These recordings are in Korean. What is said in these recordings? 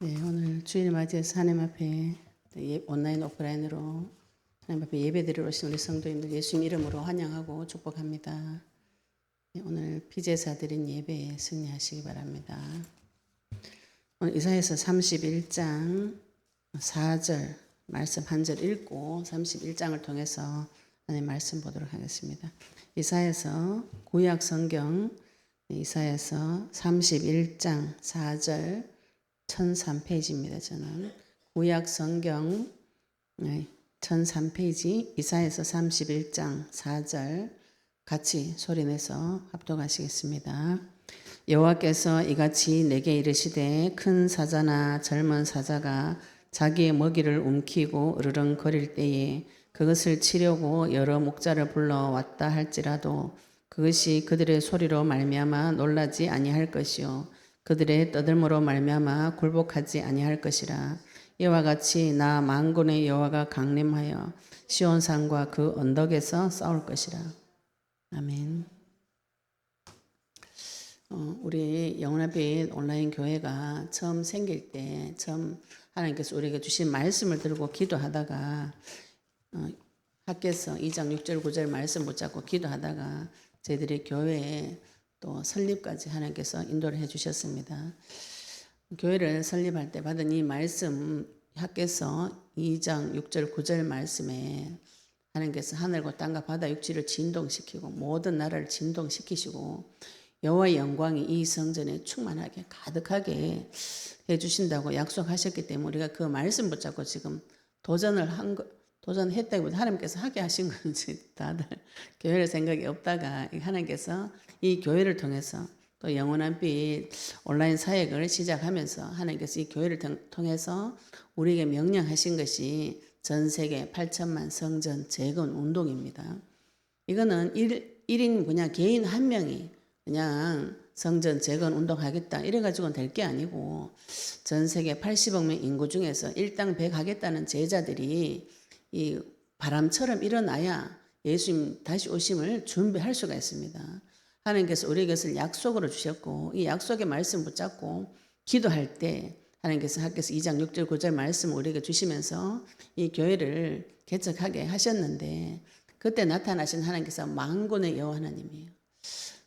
네, 오늘 주일 맞이해서 하나님 앞에 온라인 오프라인으로 하나님 앞에 예배드리러 오신 우리 성도님들 예수님 이름으로 환영하고 축복합니다. 네, 오늘 피제사 드린 예배에 승리하시기 바랍니다. 오늘 이사야서 31장 4절 말씀 한 절 읽고 31장을 통해서 하나님 말씀 보도록 하겠습니다. 이사야서 구약 성경 이사야서 31장 4절 1003페이지입니다. 저는 구약 성경 1003페이지 이사야서 31장 4절 같이 소리내서 합독하시겠습니다. 여호와께서 이같이 내게 이르시되 큰 사자나 젊은 사자가 자기의 먹이를 움키고 으르렁거릴 때에 그것을 치려고 여러 목자를 불러왔다 할지라도 그것이 그들의 소리로 말미암아 놀라지 아니할 것이요 그들의 떠들므로 말미암아 굴복하지 아니할 것이라. 이와 같이 나 만군의 여호와가 강림하여 시온산과 그 언덕에서 싸울 것이라. 아멘. 우리 영원한 빛 온라인 교회가 처음 생길 때 처음 하나님께서 우리에게 주신 말씀을 들고 기도하다가 학교에서 2장 6절 9절 말씀 붙잡고 기도하다가 저희들이 교회에 또 설립까지 하나님께서 인도를 해 주셨습니다. 교회를 설립할 때 받은 이 말씀 학교에서 2장 6절 9절 말씀에 하나님께서 하늘과 땅과 바다 육지를 진동시키고 모든 나라를 진동시키시고 여호와의 영광이 이 성전에 충만하게 가득하게 해주신다고 약속하셨기 때문에 우리가 그 말씀 붙잡고 지금 도전했다기보다 하나님께서 하게 하신 건지 다들 교회를 생각이 없다가 하나님께서 이 교회를 통해서 또 영원한 빛 온라인 사역을 시작하면서 하나님께서 이 교회를 통해서 우리에게 명령하신 것이 전 세계 8천만 성전 재건 운동입니다. 이거는 1인 그냥 개인 한 명이 그냥 성전 재건 운동하겠다 이래가지고는 될 게 아니고 전 세계 80억 명 인구 중에서 일당 100 하겠다는 제자들이 이 바람처럼 일어나야 예수님 다시 오심을 준비할 수가 있습니다. 하나님께서 우리에게 그것을 약속으로 주셨고 이 약속의 말씀 붙잡고 기도할 때 하나님께서 학교에서 2장 6절 9절 말씀 우리에게 주시면서 이 교회를 개척하게 하셨는데 그때 나타나신 하나님께서 만군의 여호와 하나님이에요.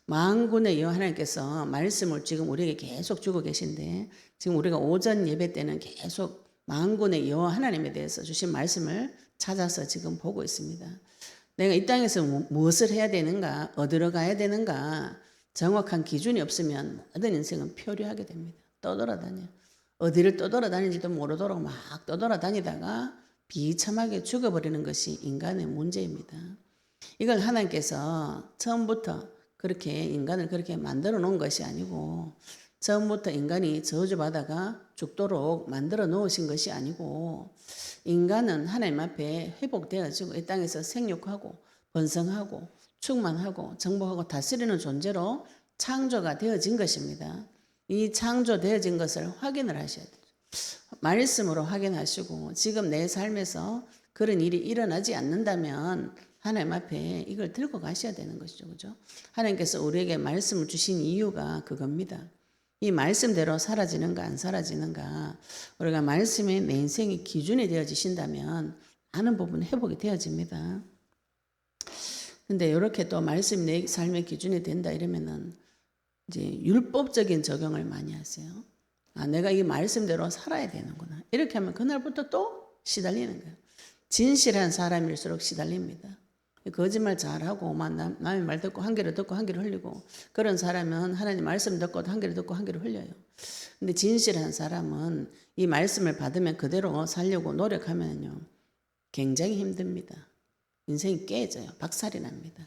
만군의 여호와 하나님께서 말씀을 지금 우리에게 계속 주고 계신데 지금 우리가 오전 예배 때는 계속 만군의 여호와 하나님에 대해서 주신 말씀을 찾아서 지금 보고 있습니다. 내가 이 땅에서 무엇을 해야 되는가, 어디로 가야 되는가 정확한 기준이 없으면 모든 인생은 표류하게 됩니다. 떠돌아다녀. 어디를 떠돌아다니는지도 모르도록 막 떠돌아다니다가 비참하게 죽어버리는 것이 인간의 문제입니다. 이걸 하나님께서 처음부터 그렇게 인간을 그렇게 만들어 놓은 것이 아니고 처음부터 인간이 저주받아가 죽도록 만들어 놓으신 것이 아니고 인간은 하나님 앞에 회복되어지고 이 땅에서 생육하고 번성하고 충만하고 정복하고 다스리는 존재로 창조가 되어진 것입니다. 이 창조되어진 것을 확인을 하셔야 돼요. 말씀으로 확인하시고 지금 내 삶에서 그런 일이 일어나지 않는다면 하나님 앞에 이걸 들고 가셔야 되는 것이죠. 그죠? 하나님께서 우리에게 말씀을 주신 이유가 그겁니다. 이 말씀대로 사라지는가 안 사라지는가 우리가 말씀이 내 인생의 기준이 되어지신다면 많은 부분 회복이 되어집니다. 근데 이렇게 또 말씀이 내 삶의 기준이 된다 이러면은 이제 율법적인 적용을 많이 하세요. 아, 내가 이 말씀대로 살아야 되는구나. 이렇게 하면 그날부터 또 시달리는 거예요. 진실한 사람일수록 시달립니다. 거짓말 잘하고 남의 말 듣고 한 귀로 듣고 한 귀로 흘리고 그런 사람은 하나님 말씀 듣고 한 귀로 듣고 한 귀로 흘려요. 근데 진실한 사람은 이 말씀을 받으면 그대로 살려고 노력하면요 굉장히 힘듭니다. 인생이 깨져요. 박살이 납니다.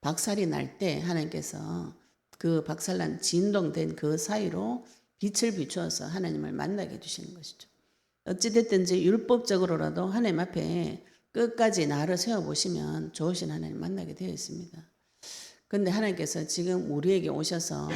박살이 날 때 하나님께서 그 박살난 진동된 그 사이로 빛을 비추어서 하나님을 만나게 해주시는 것이죠. 어찌됐든지 율법적으로라도 하나님 앞에 끝까지 나를 세워보시면 좋으신 하나님 만나게 되어 있습니다. 그런데 하나님께서 지금 우리에게 오셔서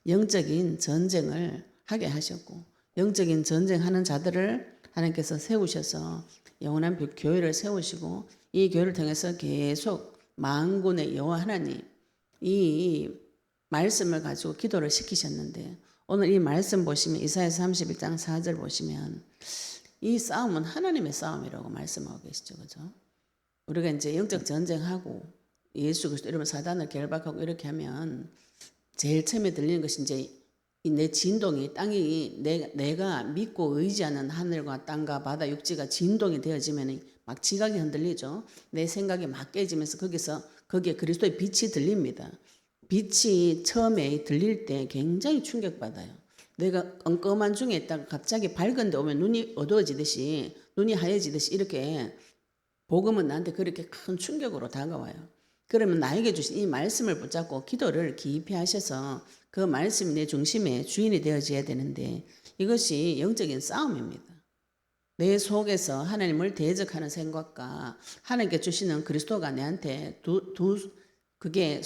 영적인 전쟁을 하게 하셨고 영적인 전쟁하는 자들을 하나님께서 세우셔서 영원한 교회를 세우시고 이 교회를 통해서 계속 만군의 여호와 하나님 이 말씀을 가지고 기도를 시키셨는데 오늘 이 말씀 보시면 이사야서 31장 4절 보시면 이 싸움은 하나님의 싸움이라고 말씀하고 계시죠. 그죠? 우리가 이제 영적 전쟁하고 예수 그리스도 이러면 사단을 결박하고 이렇게 하면 제일 처음에 들리는 것이 이제 이 내 진동이 땅이 내가 믿고 의지하는 하늘과 땅과 바다 육지가 진동이 되어지면 막 지각이 흔들리죠. 내 생각이 막 깨지면서 거기에 그리스도의 빛이 들립니다. 빛이 처음에 들릴 때 굉장히 충격받아요. 내가 껌껌한 중에 있다가 갑자기 밝은 데 오면 눈이 어두워지듯이 눈이 하얘지듯이 이렇게 복음은 나한테 그렇게 큰 충격으로 다가와요. 그러면 나에게 주신 이 말씀을 붙잡고 기도를 깊이 하셔서 그 말씀이 내 중심의 주인이 되어져야 되는데 이것이 영적인 싸움입니다. 내 속에서 하나님을 대적하는 생각과 하나님께 주시는 그리스도가 내한테 그게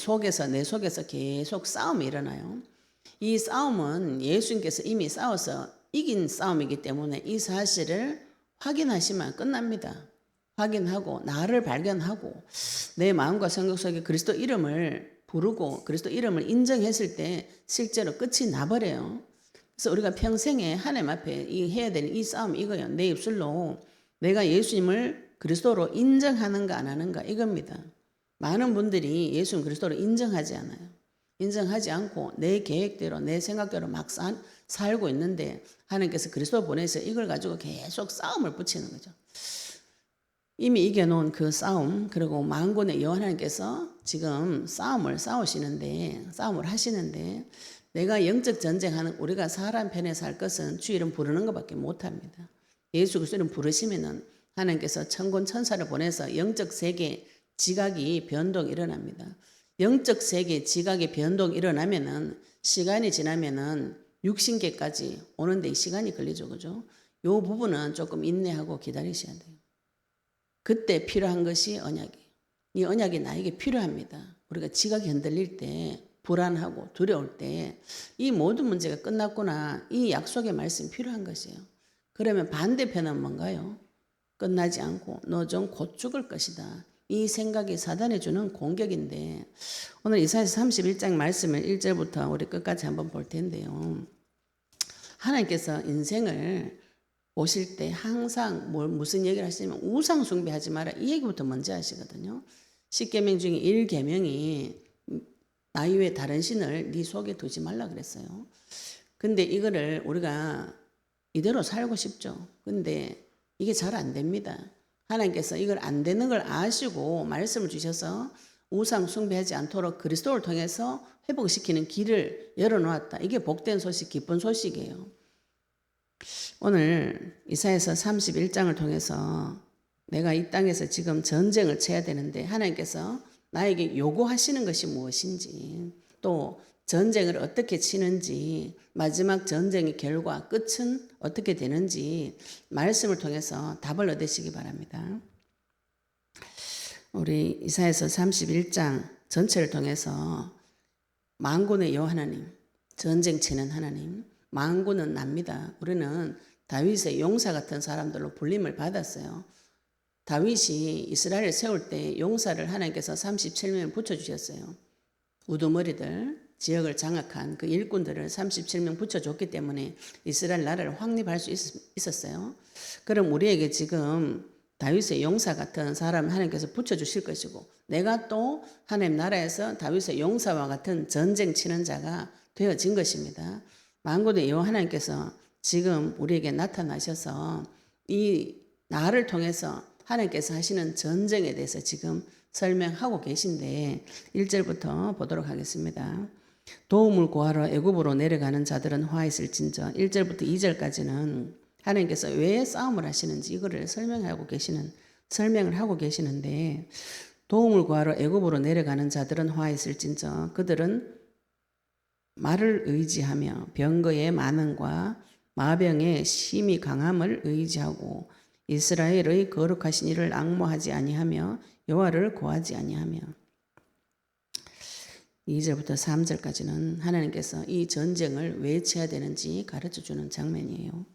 내 속에서 계속 싸움이 일어나요. 이 싸움은 예수님께서 이미 싸워서 이긴 싸움이기 때문에 이 사실을 확인하시면 끝납니다. 확인하고 나를 발견하고 내 마음과 생각 속에 그리스도 이름을 부르고 그리스도 이름을 인정했을 때 실제로 끝이 나버려요. 그래서 우리가 평생에 하나님 앞에 해야 되는 이 싸움이 이거예요. 내 입술로 내가 예수님을 그리스도로 인정하는가 안 하는가 이겁니다. 많은 분들이 예수님 그리스도로 인정하지 않아요. 인정하지 않고 내 계획대로 내 생각대로 막 살고 있는데 하나님께서 그리스도 보내서 이걸 가지고 계속 싸움을 붙이는 거죠. 이미 이겨놓은 그 싸움 그리고 만군의 여호와 하나님께서 지금 싸움을 하시는데 내가 영적 전쟁하는 우리가 사람 편에서 할 것은 주 이름 부르는 것밖에 못합니다. 예수 그리스도 이름 부르시면은 하나님께서 천군 천사를 보내서 영적 세계 지각이 변동이 일어납니다. 영적 세계 지각의 변동이 일어나면은 시간이 지나면은 육신계까지 오는데 이 시간이 걸리죠. 그죠? 요 부분은 조금 인내하고 기다리셔야 돼요. 그때 필요한 것이 언약이에요. 이 언약이 나에게 필요합니다. 우리가 지각이 흔들릴 때 불안하고 두려울 때 이 모든 문제가 끝났구나. 이 약속의 말씀이 필요한 것이에요. 그러면 반대편은 뭔가요? 끝나지 않고 너 좀 곧 죽을 것이다. 이 생각이 사단이 주는 공격인데 오늘 이사야서 31장 말씀을 1절부터 우리 끝까지 한번 볼 텐데요. 하나님께서 인생을 보실 때 항상 무슨 얘기를 하시냐면 우상 숭배하지 마라. 이 얘기부터 먼저 하시거든요. 10계명 중에 1계명이 나 이외에 다른 신을 네 속에 두지 말라 그랬어요. 근데 이거를 우리가 이대로 살고 싶죠. 근데 이게 잘 안 됩니다. 하나님께서 이걸 안 되는 걸 아시고 말씀을 주셔서 우상 숭배하지 않도록 그리스도를 통해서 회복시키는 길을 열어놓았다. 이게 복된 소식, 기쁜 소식이에요. 오늘 이사야서 31장을 통해서 내가 이 땅에서 지금 전쟁을 쳐야 되는데 하나님께서 나에게 요구하시는 것이 무엇인지 또 전쟁을 어떻게 치는지 마지막 전쟁의 결과 끝은 어떻게 되는지 말씀을 통해서 답을 얻으시기 바랍니다. 우리 이사야서 31장 전체를 통해서 만군의 여호와 하나님, 전쟁 치는 하나님, 만군은 납니다. 우리는 다윗의 용사 같은 사람들로 불림을 받았어요. 다윗이 이스라엘을 세울 때 용사를 하나님께서 37명 붙여주셨어요. 우두머리들, 지역을 장악한 그 일꾼들을 37명 붙여줬기 때문에 이스라엘 나라를 확립할 수 있었어요. 그럼 우리에게 지금 다윗의 용사 같은 사람 하나님께서 붙여주실 것이고 내가 또 하나님 나라에서 다윗의 용사와 같은 전쟁 치는 자가 되어진 것입니다. 만군의 여호와 하나님께서 지금 우리에게 나타나셔서 이 나를 통해서 하나님께서 하시는 전쟁에 대해서 지금 설명하고 계신데 1절부터 보도록 하겠습니다. 도움을 구하러 애굽으로 내려가는 자들은 화 있을진저 1절부터 2절까지는 하나님께서 왜 싸움을 하시는지 이거를 설명을 하고 계시는데 도움을 구하러 애굽으로 내려가는 자들은 화 있을진저 그들은 말을 의지하며 병거의 많음과 마병의 심히 강함을 의지하고 이스라엘의 거룩하신 이를 앙모하지 아니하며 여호와를 구하지 아니하며 2절부터 3절까지는 하나님께서 이 전쟁을 왜 쳐야 되는지 가르쳐주는 장면이에요.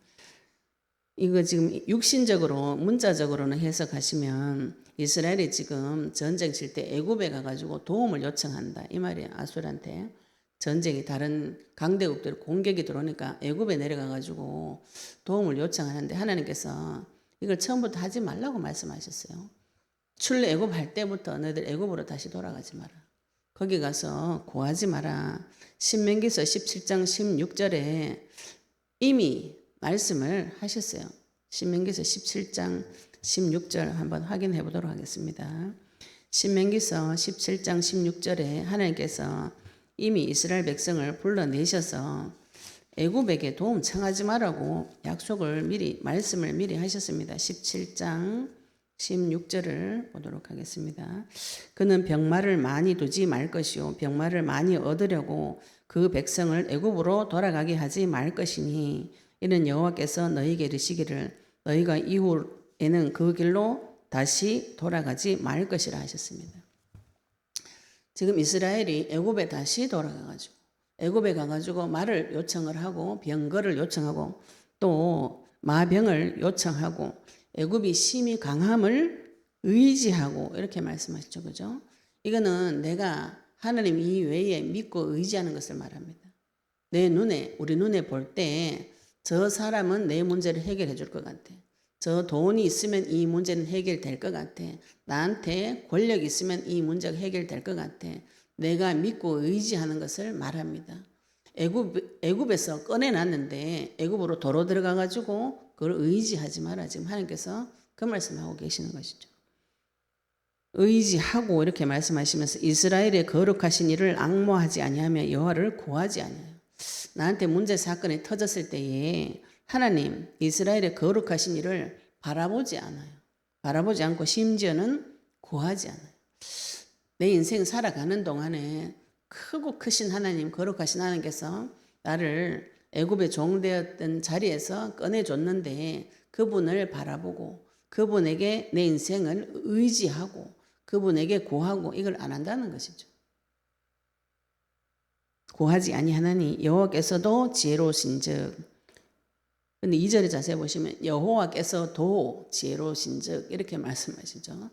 이거 지금 육신적으로 문자적으로는 해석하시면 이스라엘이 지금 전쟁 칠 때 애굽에 가가지고 도움을 요청한다 이 말이에요. 아수르한테 전쟁이 다른 강대국들 공격이 들어오니까 애굽에 내려가 가지고 도움을 요청하는데 하나님께서 이걸 처음부터 하지 말라고 말씀하셨어요. 출애 애굽 할 때부터 너희들 애굽으로 다시 돌아가지 마라. 거기 가서 구하지 마라. 신명기서 17장 16절에 이미 말씀을 하셨어요. 신명기서 17장 16절 한번 확인해 보도록 하겠습니다. 신명기서 17장 16절에 하나님께서 이미 이스라엘 백성을 불러내셔서 애굽에게 도움 청하지 말라고 약속을 미리 말씀을 미리 하셨습니다. 17장 16절을 보도록 하겠습니다. 그는 병마를 많이 두지 말 것이요 병마를 많이 얻으려고 그 백성을 애굽으로 돌아가게 하지 말 것이니 이는 여호와께서 너희에게 이르시기를 너희가 이후에는 그 길로 다시 돌아가지 말 것이라 하셨습니다. 지금 이스라엘이 애굽에 다시 돌아가가지고 애굽에 가가지고 말을 요청을 하고 병거를 요청하고 또 마병을 요청하고 애굽이 심히 강함을 의지하고 이렇게 말씀하셨죠. 그죠? 이거는 내가 하나님 이외에 믿고 의지하는 것을 말합니다. 내 눈에 우리 눈에 볼 때 저 사람은 내 문제를 해결해 줄 것 같아. 저 돈이 있으면 이 문제는 해결될 것 같아. 나한테 권력이 있으면 이 문제가 해결될 것 같아. 내가 믿고 의지하는 것을 말합니다. 애굽에서 꺼내놨는데 애굽으로 도로 들어가가지고 그걸 의지하지 마라. 지금 하나님께서 그 말씀하고 계시는 것이죠. 의지하고 이렇게 말씀하시면서 이스라엘의 거룩하신 일을 앙모하지 아니하며 여호와를 구하지 아니하여. 나한테 문제 사건이 터졌을 때에 하나님 이스라엘의 거룩하신 일을 바라보지 않아요. 바라보지 않고 심지어는 구하지 않아요. 내 인생 살아가는 동안에 크고 크신 하나님 거룩하신 하나님께서 나를 애굽의 종되었던 자리에서 꺼내줬는데 그분을 바라보고 그분에게 내 인생을 의지하고 그분에게 구하고 이걸 안 한다는 것이죠. 구하지 아니하나니 여호와께서도 지혜로우신즉. 근데 2절의 자세히 보시면 여호와께서도 지혜로우신즉 이렇게 말씀하시죠.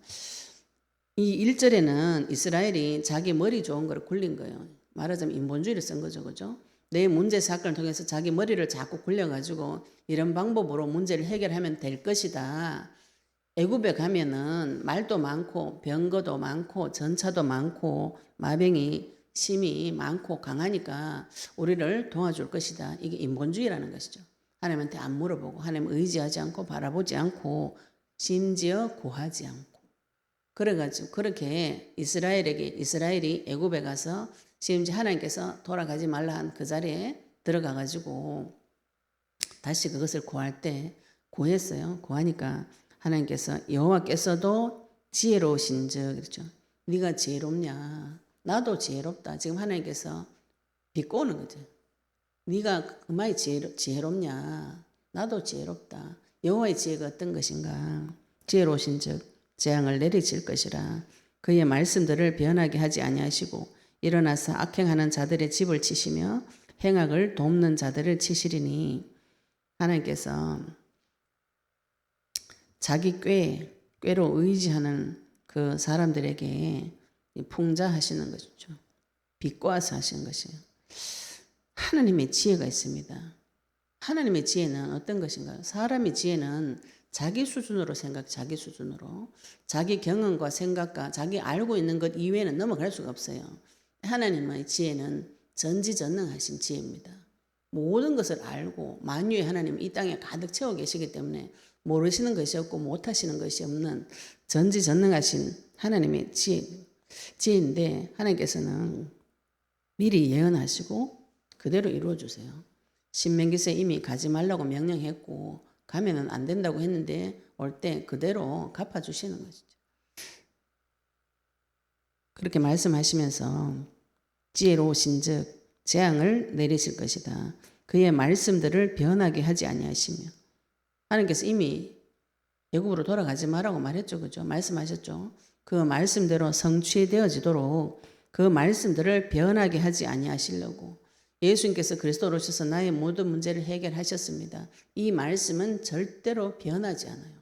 이 1절에는 이스라엘이 자기 머리 좋은 걸 굴린 거예요. 말하자면 인본주의를 쓴 거죠. 그죠? 내 문제 사건을 통해서 자기 머리를 자꾸 굴려가지고 이런 방법으로 문제를 해결하면 될 것이다. 애굽에 가면은 말도 많고 병거도 많고 전차도 많고 마병이 심이 많고 강하니까 우리를 도와줄 것이다. 이게 인본주의라는 것이죠. 하나님한테 안 물어보고 하나님 의지하지 않고 바라보지 않고 심지어 구하지 않고 그래가지고 그렇게 이스라엘이 애굽에 가서 심지어 하나님께서 돌아가지 말라 한 그 자리에 들어가가지고 다시 그것을 구할 때 구했어요. 구하니까 하나님께서 여호와께서도 지혜로우신즉 그렇죠. 네가 지혜롭냐? 나도 지혜롭다. 지금 하나님께서 비꼬는 거죠. 네가 그마이 지혜롭냐? 나도 지혜롭다. 여호와의 지혜가 어떤 것인가? 지혜로우신즉 재앙을 내리칠 것이라. 그의 말씀들을 변하게 하지 아니하시고 일어나서 악행하는 자들의 집을 치시며 행악을 돕는 자들을 치시리니. 하나님께서 자기 꾀로 의지하는 그 사람들에게 풍자하시는 것이죠. 비꼬아서 하시는 것이에요. 하나님의 지혜가 있습니다. 하나님의 지혜는 어떤 것인가요? 사람의 지혜는 자기 수준으로 자기 수준으로 자기 경험과 생각과 자기 알고 있는 것 이외에는 넘어갈 수가 없어요. 하나님의 지혜는 전지전능하신 지혜입니다. 모든 것을 알고 만유의 하나님 이 땅에 가득 채워 계시기 때문에 모르시는 것이 없고 못하시는 것이 없는 전지전능하신 하나님의 지혜인데 하나님께서는 미리 예언하시고 그대로 이루어주세요. 신명기서에 이미 가지 말라고 명령했고 가면은 안 된다고 했는데 올 때 그대로 갚아주시는 것이죠. 그렇게 말씀하시면서 지혜로우신즉 재앙을 내리실 것이다. 그의 말씀들을 변하게 하지 아니하시며. 하나님께서 이미 애굽으로 돌아가지 말라고 말했죠. 그죠? 말씀하셨죠. 그 말씀대로 성취되어지도록 그 말씀들을 변하게 하지 아니하시려고 예수님께서 그리스도로 오셔서 나의 모든 문제를 해결하셨습니다. 이 말씀은 절대로 변하지 않아요.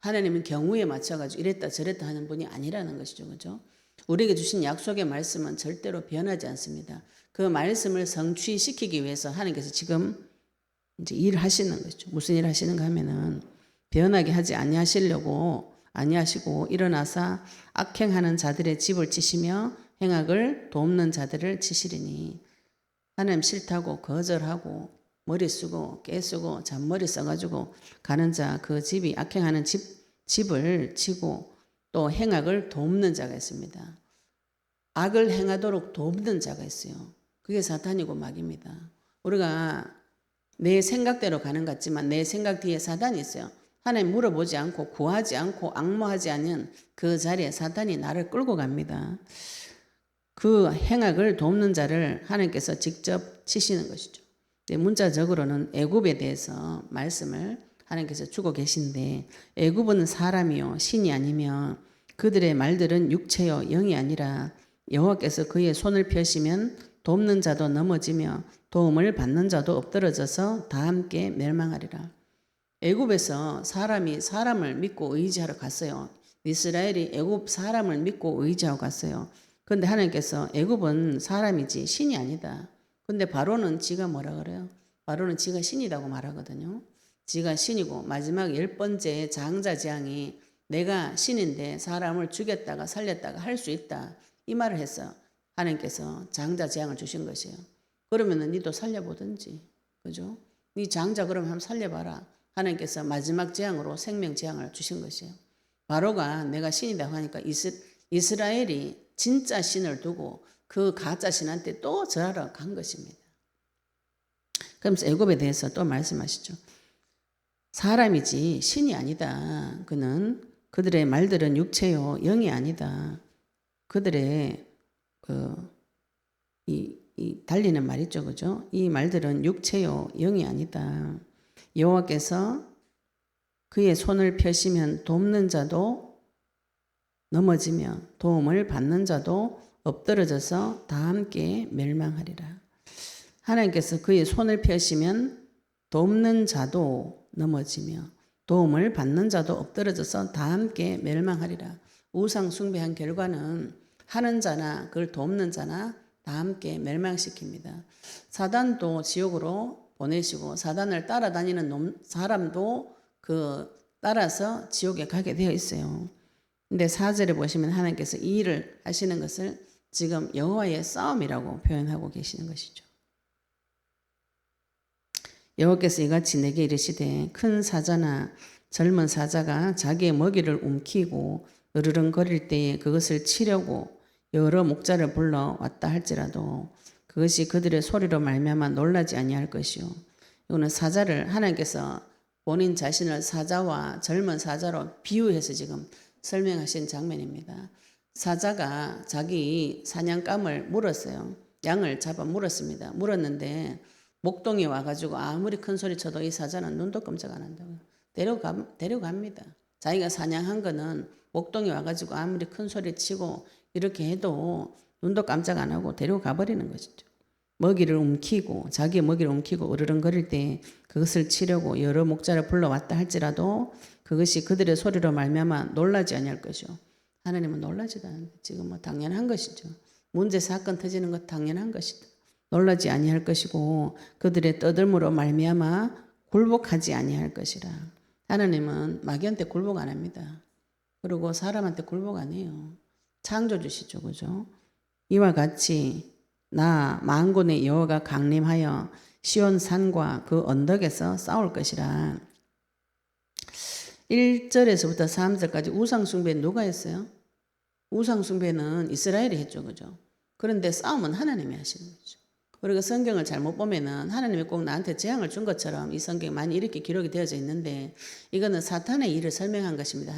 하나님은 경우에 맞춰가지고 이랬다 저랬다 하는 분이 아니라는 것이죠. 그죠? 우리에게 주신 약속의 말씀은 절대로 변하지 않습니다. 그 말씀을 성취시키기 위해서 하나님께서 지금 이제 일하시는 거죠. 무슨 일 하시는가 하면은 변하게 하지 아니하시고 일어나사 악행하는 자들의 집을 치시며 행악을 돕는 자들을 치시리니 하나님 싫다고 거절하고 머리 쓰고 깨 쓰고 잔머리 써가지고 가는 자 그 집이 악행하는 집을 치고 또 행악을 돕는 자가 있습니다. 악을 행하도록 돕는 자가 있어요. 그게 사탄이고 마귀입니다. 우리가 내 생각대로 가는 것 같지만 내 생각 뒤에 사단이 있어요. 하나님 물어보지 않고 구하지 않고 악모하지 않은 그 자리에 사탄이 나를 끌고 갑니다. 그 행악을 돕는 자를 하나님께서 직접 치시는 것이죠. 문자적으로는 애굽에 대해서 말씀을 하나님께서 주고 계신데 애굽은 사람이요 신이 아니며 그들의 말들은 육체요 영이 아니라 여호와께서 그의 손을 펴시면 돕는 자도 넘어지며 도움을 받는 자도 엎드러져서 다 함께 멸망하리라. 애굽에서 사람이 사람을 믿고 의지하러 갔어요. 이스라엘이 애굽 사람을 믿고 의지하고 갔어요. 그런데 하나님께서 애굽은 사람이지 신이 아니다. 근데 바로는 지가 뭐라 그래요? 바로는 지가 신이라고 말하거든요. 지가 신이고 마지막 10번째 장자재앙이 내가 신인데 사람을 죽였다가 살렸다가 할 수 있다. 이 말을 해서 하나님께서 장자재앙을 주신 것이에요. 그러면은 니도 살려보든지. 그죠? 니 장자 그러면 한번 살려봐라. 하나님께서 마지막 재앙으로 생명 재앙을 주신 것이에요. 바로가 내가 신이라고 하니까 이스라엘이 진짜 신을 두고 그 가짜 신한테 또 절하러 간 것입니다. 그러면서 애굽에 대해서 또 말씀하시죠. 사람이지 신이 아니다. 그들의 말들은 육체요 영이 아니다. 그들의 이 달리는 말 있죠, 그죠? 이 말들은 육체요 영이 아니다. 여호와께서 그의 손을 펴시면 돕는 자도 넘어지며 도움을 받는 자도 엎드러져서 다 함께 멸망하리라. 하나님께서 그의 손을 펴시면 돕는 자도 넘어지며 도움을 받는 자도 엎드러져서 다 함께 멸망하리라. 우상 숭배한 결과는 하는 자나 그걸 돕는 자나 다 함께 멸망시킵니다. 사단도 지옥으로 보내시고 사단을 따라다니는 사람도 따라서 지옥에 가게 되어 있어요. 근데 4절에 보시면 하나님께서 이 일을 하시는 것을 지금 여호와의 싸움이라고 표현하고 계시는 것이죠. 여호와께서 이같이 내게 이르시되 큰 사자나 젊은 사자가 자기의 먹이를 움키고 으르렁거릴 때에 그것을 치려고 여러 목자를 불러 왔다 할지라도 그것이 그들의 소리로 말미암아 놀라지 아니할 것이요. 이거는 사자를 하나님께서 본인 자신을 사자와 젊은 사자로 비유해서 지금 설명하신 장면입니다. 사자가 자기 사냥감을 물었어요. 양을 잡아 물었습니다. 물었는데 목동이 와가지고 아무리 큰 소리 쳐도 이 사자는 눈도 깜짝 안 한다고요. 데려갑니다. 자기가 사냥한 거는 목동이 와가지고 아무리 큰 소리 치고 이렇게 해도 눈도 깜짝 안 하고 데려가 버리는 것이죠. 자기의 먹이를 움키고 으르렁거릴 때 그것을 치려고 여러 목자를 불러왔다 할지라도 그것이 그들의 소리로 말미암아 놀라지 아니할 것이요. 하나님은 놀라지도 않는데 지금 당연한 것이죠. 문제 사건 터지는 것 당연한 것이다. 놀라지 아니할 것이고 그들의 떠들므로 말미암아 굴복하지 아니할 것이라. 하나님은 마귀한테 굴복 안 합니다. 그리고 사람한테 굴복 안 해요. 창조주시죠, 그죠? 이와 같이 나 만군의 여호와가 강림하여 시온 산과 그 언덕에서 싸울 것이라. 1절에서부터 3절까지 우상숭배 누가 했어요? 우상숭배는 이스라엘이 했죠, 그죠? 그런데 싸움은 하나님이 하시는 거죠. 우리가 성경을 잘못 보면은 하나님이 꼭 나한테 재앙을 준 것처럼 이 성경에 많이 이렇게 기록이 되어져 있는데 이거는 사탄의 일을 설명한 것입니다.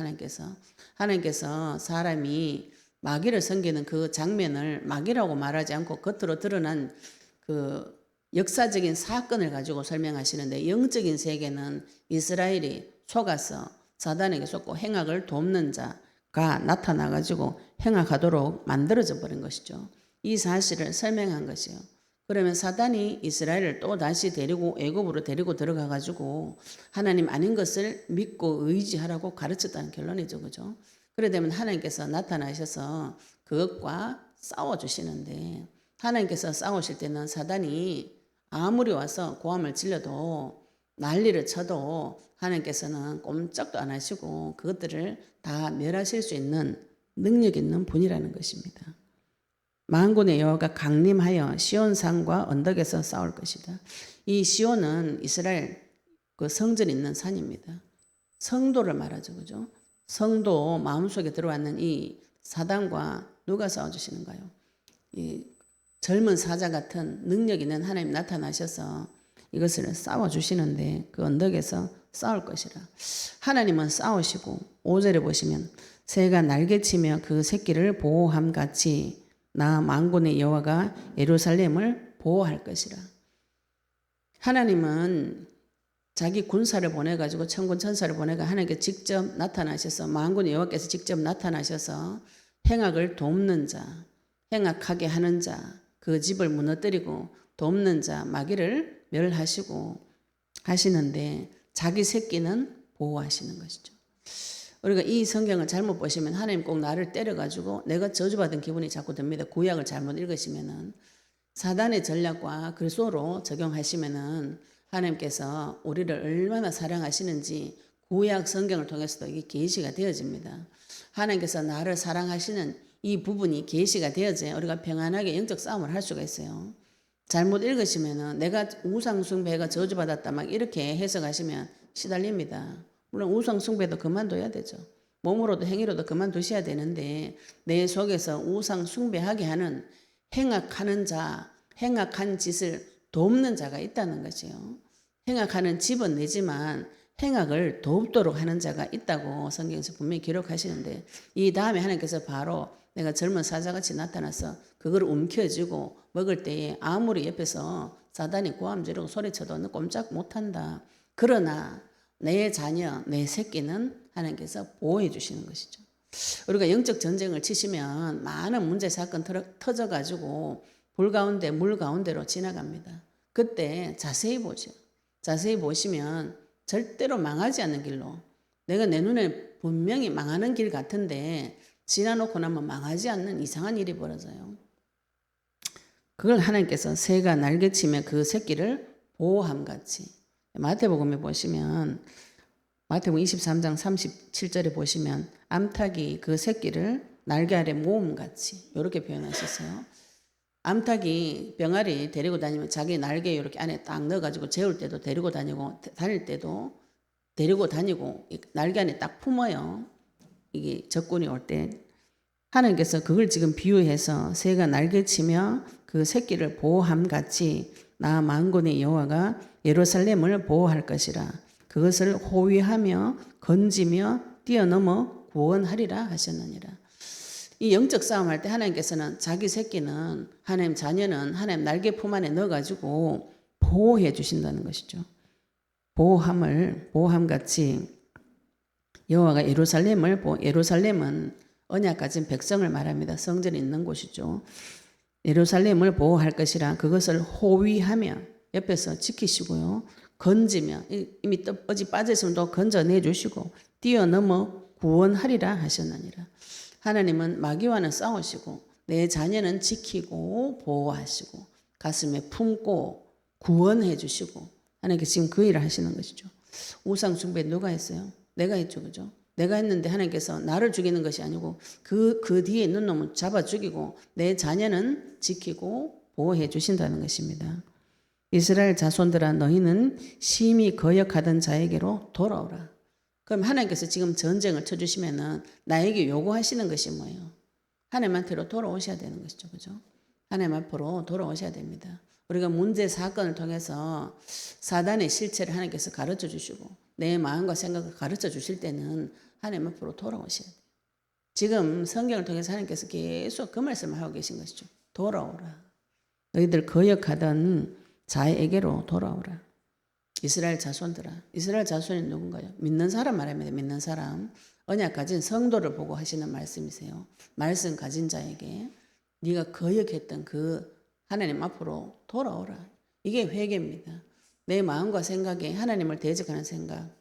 하나님께서 사람이 마귀를 섬기는 그 장면을 마귀라고 말하지 않고 겉으로 드러난 그 역사적인 사건을 가지고 설명하시는데 영적인 세계는 이스라엘이 속아서 사단에게 속고 행악을 돕는 자가 나타나가지고 행악하도록 만들어져 버린 것이죠. 이 사실을 설명한 것이요. 그러면 사단이 이스라엘을 또 다시 애굽으로 데리고 들어가가지고 하나님 아닌 것을 믿고 의지하라고 가르쳤다는 결론이죠, 그죠? 그래 되면 하나님께서 나타나셔서 그것과 싸워주시는데 하나님께서 싸우실 때는 사단이 아무리 와서 고함을 질러도 난리를 쳐도 하나님께서는 꼼짝도 안 하시고 그것들을 다 멸하실 수 있는 능력 있는 분이라는 것입니다. 만군의 여호와가 강림하여 시온산과 언덕에서 싸울 것이다. 이 시온은 이스라엘 그 성전 있는 산입니다. 성도를 말하죠, 그죠? 성도 마음속에 들어왔는 이 사단과 누가 싸워주시는가요? 이 젊은 사자 같은 능력 있는 하나님 나타나셔서 이것을 싸워주시는데 그 언덕에서 싸울 것이라. 하나님은 싸우시고 5절에 보시면 새가 날개치며 그 새끼를 보호함 같이 나 만군의 여호와가 예루살렘을 보호할 것이라. 하나님은 자기 군사를 보내가지고 천군 천사를 보내가 하나님께 직접 나타나셔서 만군의 여호와께서 직접 나타나셔서 행악을 돕는 자, 행악하게 하는 자, 그 집을 무너뜨리고 돕는 자, 마귀를 멸하시고 하시는데 자기 새끼는 보호하시는 것이죠. 우리가 이 성경을 잘못 보시면 하나님 꼭 나를 때려가지고 내가 저주받은 기분이 자꾸 듭니다. 구약을 잘못 읽으시면은 사단의 전략과 그리스도로 적용하시면은 하나님께서 우리를 얼마나 사랑하시는지 구약 성경을 통해서도 이게 계시가 되어집니다. 하나님께서 나를 사랑하시는 이 부분이 계시가 되어져야 우리가 평안하게 영적 싸움을 할 수가 있어요. 잘못 읽으시면은 내가 우상 숭배가 저주받았다 막 이렇게 해석하시면 시달립니다. 물론 우상 숭배도 그만둬야 되죠. 몸으로도 행위로도 그만두셔야 되는데 내 속에서 우상 숭배하게 하는 행악하는 자, 행악한 짓을 돕는 자가 있다는 거지요. 행악하는 집은 내지만 행악을 돕도록 하는 자가 있다고 성경에서 분명히 기록하시는데 이 다음에 하나님께서 바로 내가 젊은 사자같이 나타나서 그걸 움켜쥐고 먹을 때에 아무리 옆에서 사단이 고함 지르고 소리쳐도 너 꼼짝 못한다. 그러나 내 자녀, 내 새끼는 하나님께서 보호해 주시는 것이죠. 우리가 영적 전쟁을 치시면 많은 문제 사건 터져가지고 불 가운데 물 가운데로 지나갑니다. 그때 자세히 보죠. 자세히 보시면 절대로 망하지 않는 길로 내가 내 눈에 분명히 망하는 길 같은데 지나놓고 나면 망하지 않는 이상한 일이 벌어져요. 그걸 하나님께서 새가 날개치며 그 새끼를 보호함같이 마태복음에 보시면 마태복음 23장 37절에 보시면 암탉이 그 새끼를 날개 아래 모음같이 이렇게 표현하셨어요. 암탉이 병아리 데리고 다니면 자기 날개 이렇게 안에 딱 넣어가지고 재울 때도 데리고 다니고 다닐 때도 데리고 다니고 날개 안에 딱 품어요. 이게 적군이 올 때 하나님께서 그걸 지금 비유해서 새가 날개치며 그 새끼를 보호함같이 나 만군의 여호와가 예루살렘을 보호할 것이라. 그것을 호위하며 건지며 뛰어넘어 구원하리라 하셨느니라. 이 영적 싸움할 때 하나님께서는 자기 새끼는 하나님 자녀는 하나님 날개 품 안에 넣어가지고 보호해 주신다는 것이죠. 보호함같이 여호와가 예루살렘은 언약 가진 백성을 말합니다. 성전이 있는 곳이죠. 예루살렘을 보호할 것이라. 그것을 호위하며 옆에서 지키시고요. 건지며 이미 어지 빠졌으면 또 건져내 주시고 뛰어넘어 구원하리라 하셨느니라. 하나님은 마귀와는 싸우시고 내 자녀는 지키고 보호하시고 가슴에 품고 구원해 주시고 하나님께서 지금 그 일을 하시는 것이죠. 우상 숭배 누가 했어요? 내가 했죠. 그죠? 내가 했는데 하나님께서 나를 죽이는 것이 아니고 그 뒤에 있는 놈을 잡아 죽이고 내 자녀는 지키고 보호해 주신다는 것입니다. 이스라엘 자손들아 너희는 심히 거역하던 자에게로 돌아오라. 그럼 하나님께서 지금 전쟁을 쳐주시면은 나에게 요구하시는 것이 뭐예요? 하나님한테로 돌아오셔야 되는 것이죠. 그죠? 하나님 앞으로 돌아오셔야 됩니다. 우리가 문제 사건을 통해서 사단의 실체를 하나님께서 가르쳐 주시고 내 마음과 생각을 가르쳐 주실 때는 하나님 앞으로 돌아오셔야 돼요. 지금 성경을 통해서 하나님께서 계속 그 말씀을 하고 계신 것이죠. 돌아오라. 너희들 거역하던 자에게로 돌아오라. 이스라엘 자손들아. 이스라엘 자손이 누군가요? 믿는 사람 말합니다. 믿는 사람. 언약 가진 성도를 보고 하시는 말씀이세요. 말씀 가진 자에게 네가 거역했던 그 하나님 앞으로 돌아오라. 이게 회개입니다. 내 마음과 생각에 하나님을 대적하는 생각.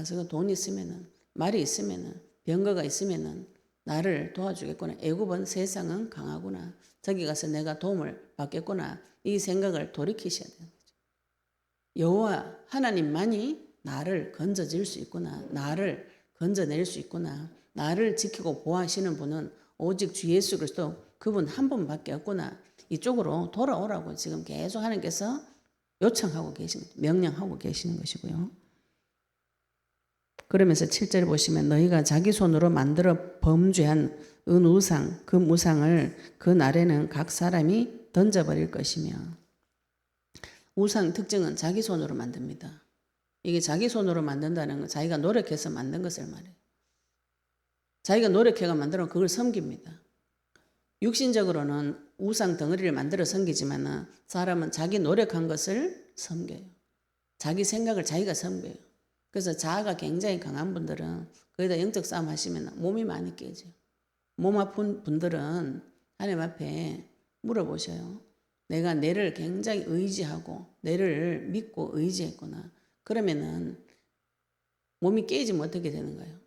저거 돈 있으면은, 말이 있으면은, 병거가 있으면은 나를 도와주겠구나. 애굽은 세상은 강하구나. 저기 가서 내가 도움을 받겠구나. 이 생각을 돌이키셔야 돼요. 여호와 하나님만이 나를 건져줄 수 있구나. 나를 건져낼 수 있구나. 나를 지키고 보호하시는 분은 오직 주 예수 그리스도 그분 한 분밖에 없구나. 이쪽으로 돌아오라고 지금 계속 하나님께서 요청하고 계시는, 명령하고 계시는 것이고요. 그러면서 7절에 보시면 너희가 자기 손으로 만들어 범죄한 은우상, 그 무상을 그 날에는 각 사람이 던져버릴 것이며, 우상 특징은 자기 손으로 만듭니다. 이게 자기 손으로 만든다는 건 자기가 노력해서 만든 것을 말해요. 자기가 노력해가 만들어 그걸 섬깁니다. 육신적으로는 우상 덩어리를 만들어 섬기지만 사람은 자기 노력한 것을 섬겨요. 자기 생각을 자기가 섬겨요. 그래서 자아가 굉장히 강한 분들은 거기다 영적 싸움 하시면 몸이 많이 깨져요. 몸 아픈 분들은 하나님 앞에 물어보셔요. 내가 내를 굉장히 의지하고 내를 믿고 의지했구나. 그러면은 몸이 깨지면 어떻게 되는 거예요?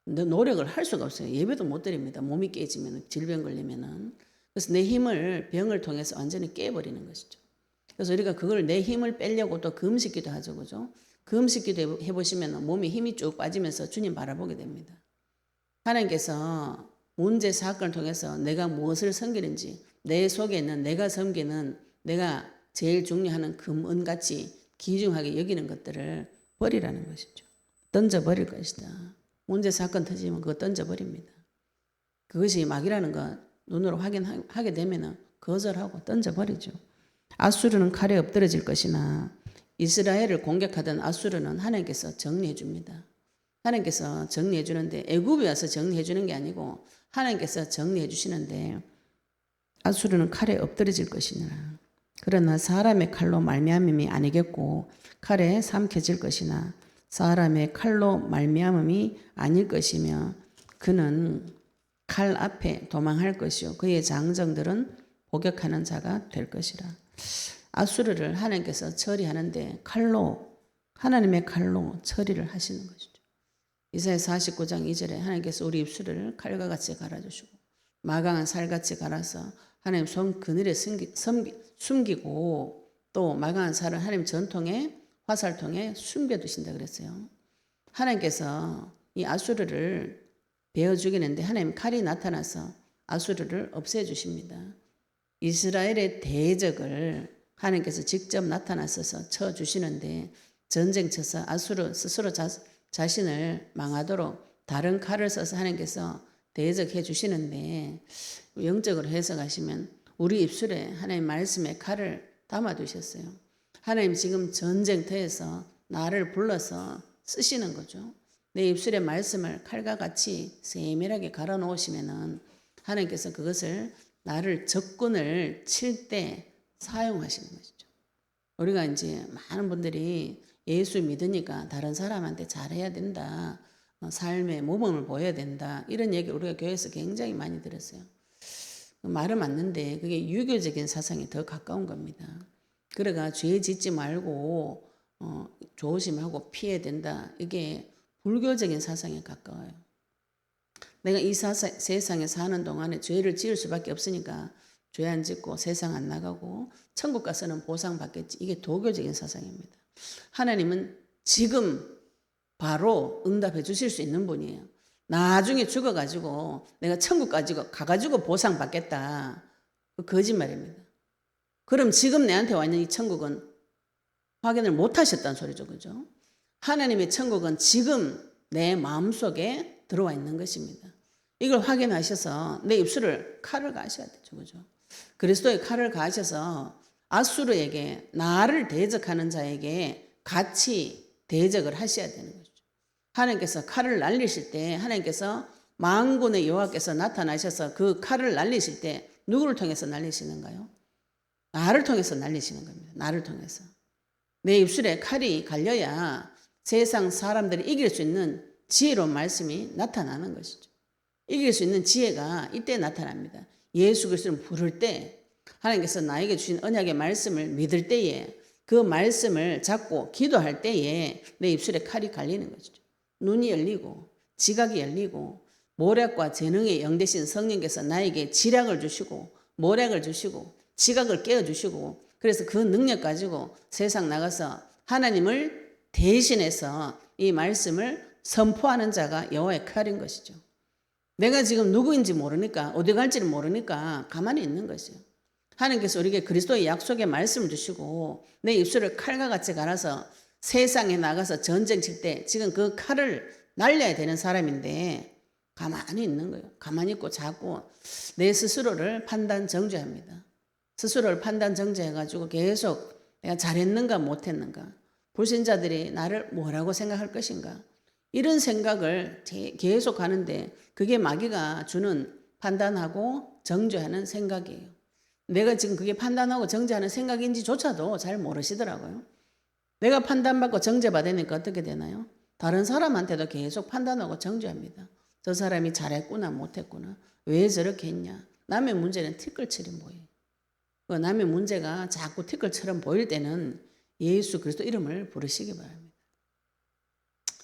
노력을 할 수가 없어요. 예배도 못 드립니다. 몸이 깨지면, 질병 걸리면은. 그래서 내 힘을 병을 통해서 완전히 깨버리는 것이죠. 그래서 우리가 그걸 내 힘을 빼려고 또 금식기도 하죠. 그죠? 금식기도 해보시면 몸에 힘이 쭉 빠지면서 주님 바라보게 됩니다. 하나님께서 문제 사건을 통해서 내가 무엇을 섬기는지, 내 속에 있는 내가 섬기는 내가 제일 중요한 금은같이 귀중하게 여기는 것들을 버리라는 것이죠. 던져버릴 것이다. 문제 사건 터지면 그거 던져버립니다. 그것이 막이라는 거 눈으로 확인하게 되면 거절하고 던져버리죠. 아수르는 칼에 엎드러질 것이나 이스라엘을 공격하던 아수르는 하나님께서 정리해 줍니다. 하나님께서 정리해 주는데 애굽에 와서 정리해 주는 게 아니고 하나님께서 정리해 주시는데 아수르는 칼에 엎드러질 것이니라. 그러나 사람의 칼로 말미암음이 아니겠고 칼에 삼켜질 것이나 사람의 칼로 말미암음이 아닐 것이며 그는 칼 앞에 도망할 것이요 그의 장정들은 복역하는 자가 될 것이라. 아수르를 하나님께서 처리하는데 칼로, 하나님의 칼로 처리를 하시는 것이죠. 이사야 49장 2절에 하나님께서 우리 입술을 칼과 같이 갈아주시고 마강한 살같이 갈아서 하나님 손 그늘에 숨기고 또 마강한 살을 하나님 전통에 화살통에 숨겨두신다 그랬어요. 하나님께서 이 아수르를 베어 죽이는데 하나님 칼이 나타나서 아수르를 없애주십니다. 이스라엘의 대적을 하나님께서 직접 나타나서 쳐주시는데 전쟁 쳐서 아수르 스스로 자신을 망하도록 다른 칼을 써서 하나님께서 대적해 주시는데 영적으로 해석하시면 우리 입술에 하나님 말씀의 칼을 담아두셨어요. 하나님 지금 전쟁터에서 나를 불러서 쓰시는 거죠. 내 입술의 말씀을 칼과 같이 세밀하게 갈아 놓으시면은 하나님께서 그것을 나를 적군을 칠 때 사용하시는 것이죠. 우리가 이제 많은 분들이 예수 믿으니까 다른 사람한테 잘해야 된다. 삶의 모범을 보여야 된다. 이런 얘기 우리가 교회에서 굉장히 많이 들었어요. 말은 맞는데 그게 유교적인 사상에 더 가까운 겁니다. 그래가 죄 짓지 말고 조심하고 피해야 된다. 이게 불교적인 사상에 가까워요. 내가 이 세상에 사는 동안에 죄를 지을 수밖에 없으니까 죄 안 짓고 세상 안 나가고 천국 가서는 보상받겠지. 이게 도교적인 사상입니다. 하나님은 지금 바로 응답해 주실 수 있는 분이에요. 나중에 죽어가지고 내가 천국 가가지고 보상받겠다. 그 거짓말입니다. 그럼 지금 내한테 와 있는 이 천국은 확인을 못 하셨다는 소리죠. 그죠? 하나님의 천국은 지금 내 마음속에 들어와 있는 것입니다. 이걸 확인하셔서 내 입술을 칼을 가셔야 되죠. 그죠? 그리스도의 칼을 가셔서 아수르에게 나를 대적하는 자에게 같이 대적을 하셔야 되는 거죠. 하나님께서 칼을 날리실 때 하나님께서 만군의 여호와께서 나타나셔서 그 칼을 날리실 때 누구를 통해서 날리시는가요? 나를 통해서 날리시는 겁니다. 나를 통해서. 내 입술에 칼이 갈려야 세상 사람들이 이길 수 있는 지혜로운 말씀이 나타나는 것이죠. 이길 수 있는 지혜가 이때 나타납니다. 예수 그리스도를 부를 때 하나님께서 나에게 주신 언약의 말씀을 믿을 때에 그 말씀을 잡고 기도할 때에 내 입술에 칼이 갈리는 것이죠. 눈이 열리고 지각이 열리고 모략과 재능의 영 되신 성령께서 나에게 지략을 주시고 모략을 주시고 지각을 깨워주시고 그래서 그 능력 가지고 세상 나가서 하나님을 대신해서 이 말씀을 선포하는 자가 여호와의 칼인 것이죠. 내가 지금 누구인지 모르니까 어디 갈지를 모르니까 가만히 있는 것이요. 하나님께서 우리에게 그리스도의 약속의 말씀을 주시고 내 입술을 칼과 같이 갈아서 세상에 나가서 전쟁 칠 때 지금 그 칼을 날려야 되는 사람인데 가만히 있는 거예요. 가만히 있고 자꾸 내 스스로를 판단 정죄합니다. 스스로를 판단 정죄해가지고 계속 내가 잘했는가 못했는가, 불신자들이 나를 뭐라고 생각할 것인가, 이런 생각을 계속 하는데 그게 마귀가 주는 판단하고 정죄하는 생각이에요. 내가 지금 그게 판단하고 정죄하는 생각인지조차도 잘 모르시더라고요. 내가 판단받고 정죄받으니까 어떻게 되나요? 다른 사람한테도 계속 판단하고 정죄합니다. 저 사람이 잘했구나 못했구나, 왜 저렇게 했냐. 남의 문제는 티끌처럼 보여요. 그 남의 문제가 자꾸 티끌처럼 보일 때는 예수 그리스도 이름을 부르시기 바랍니다.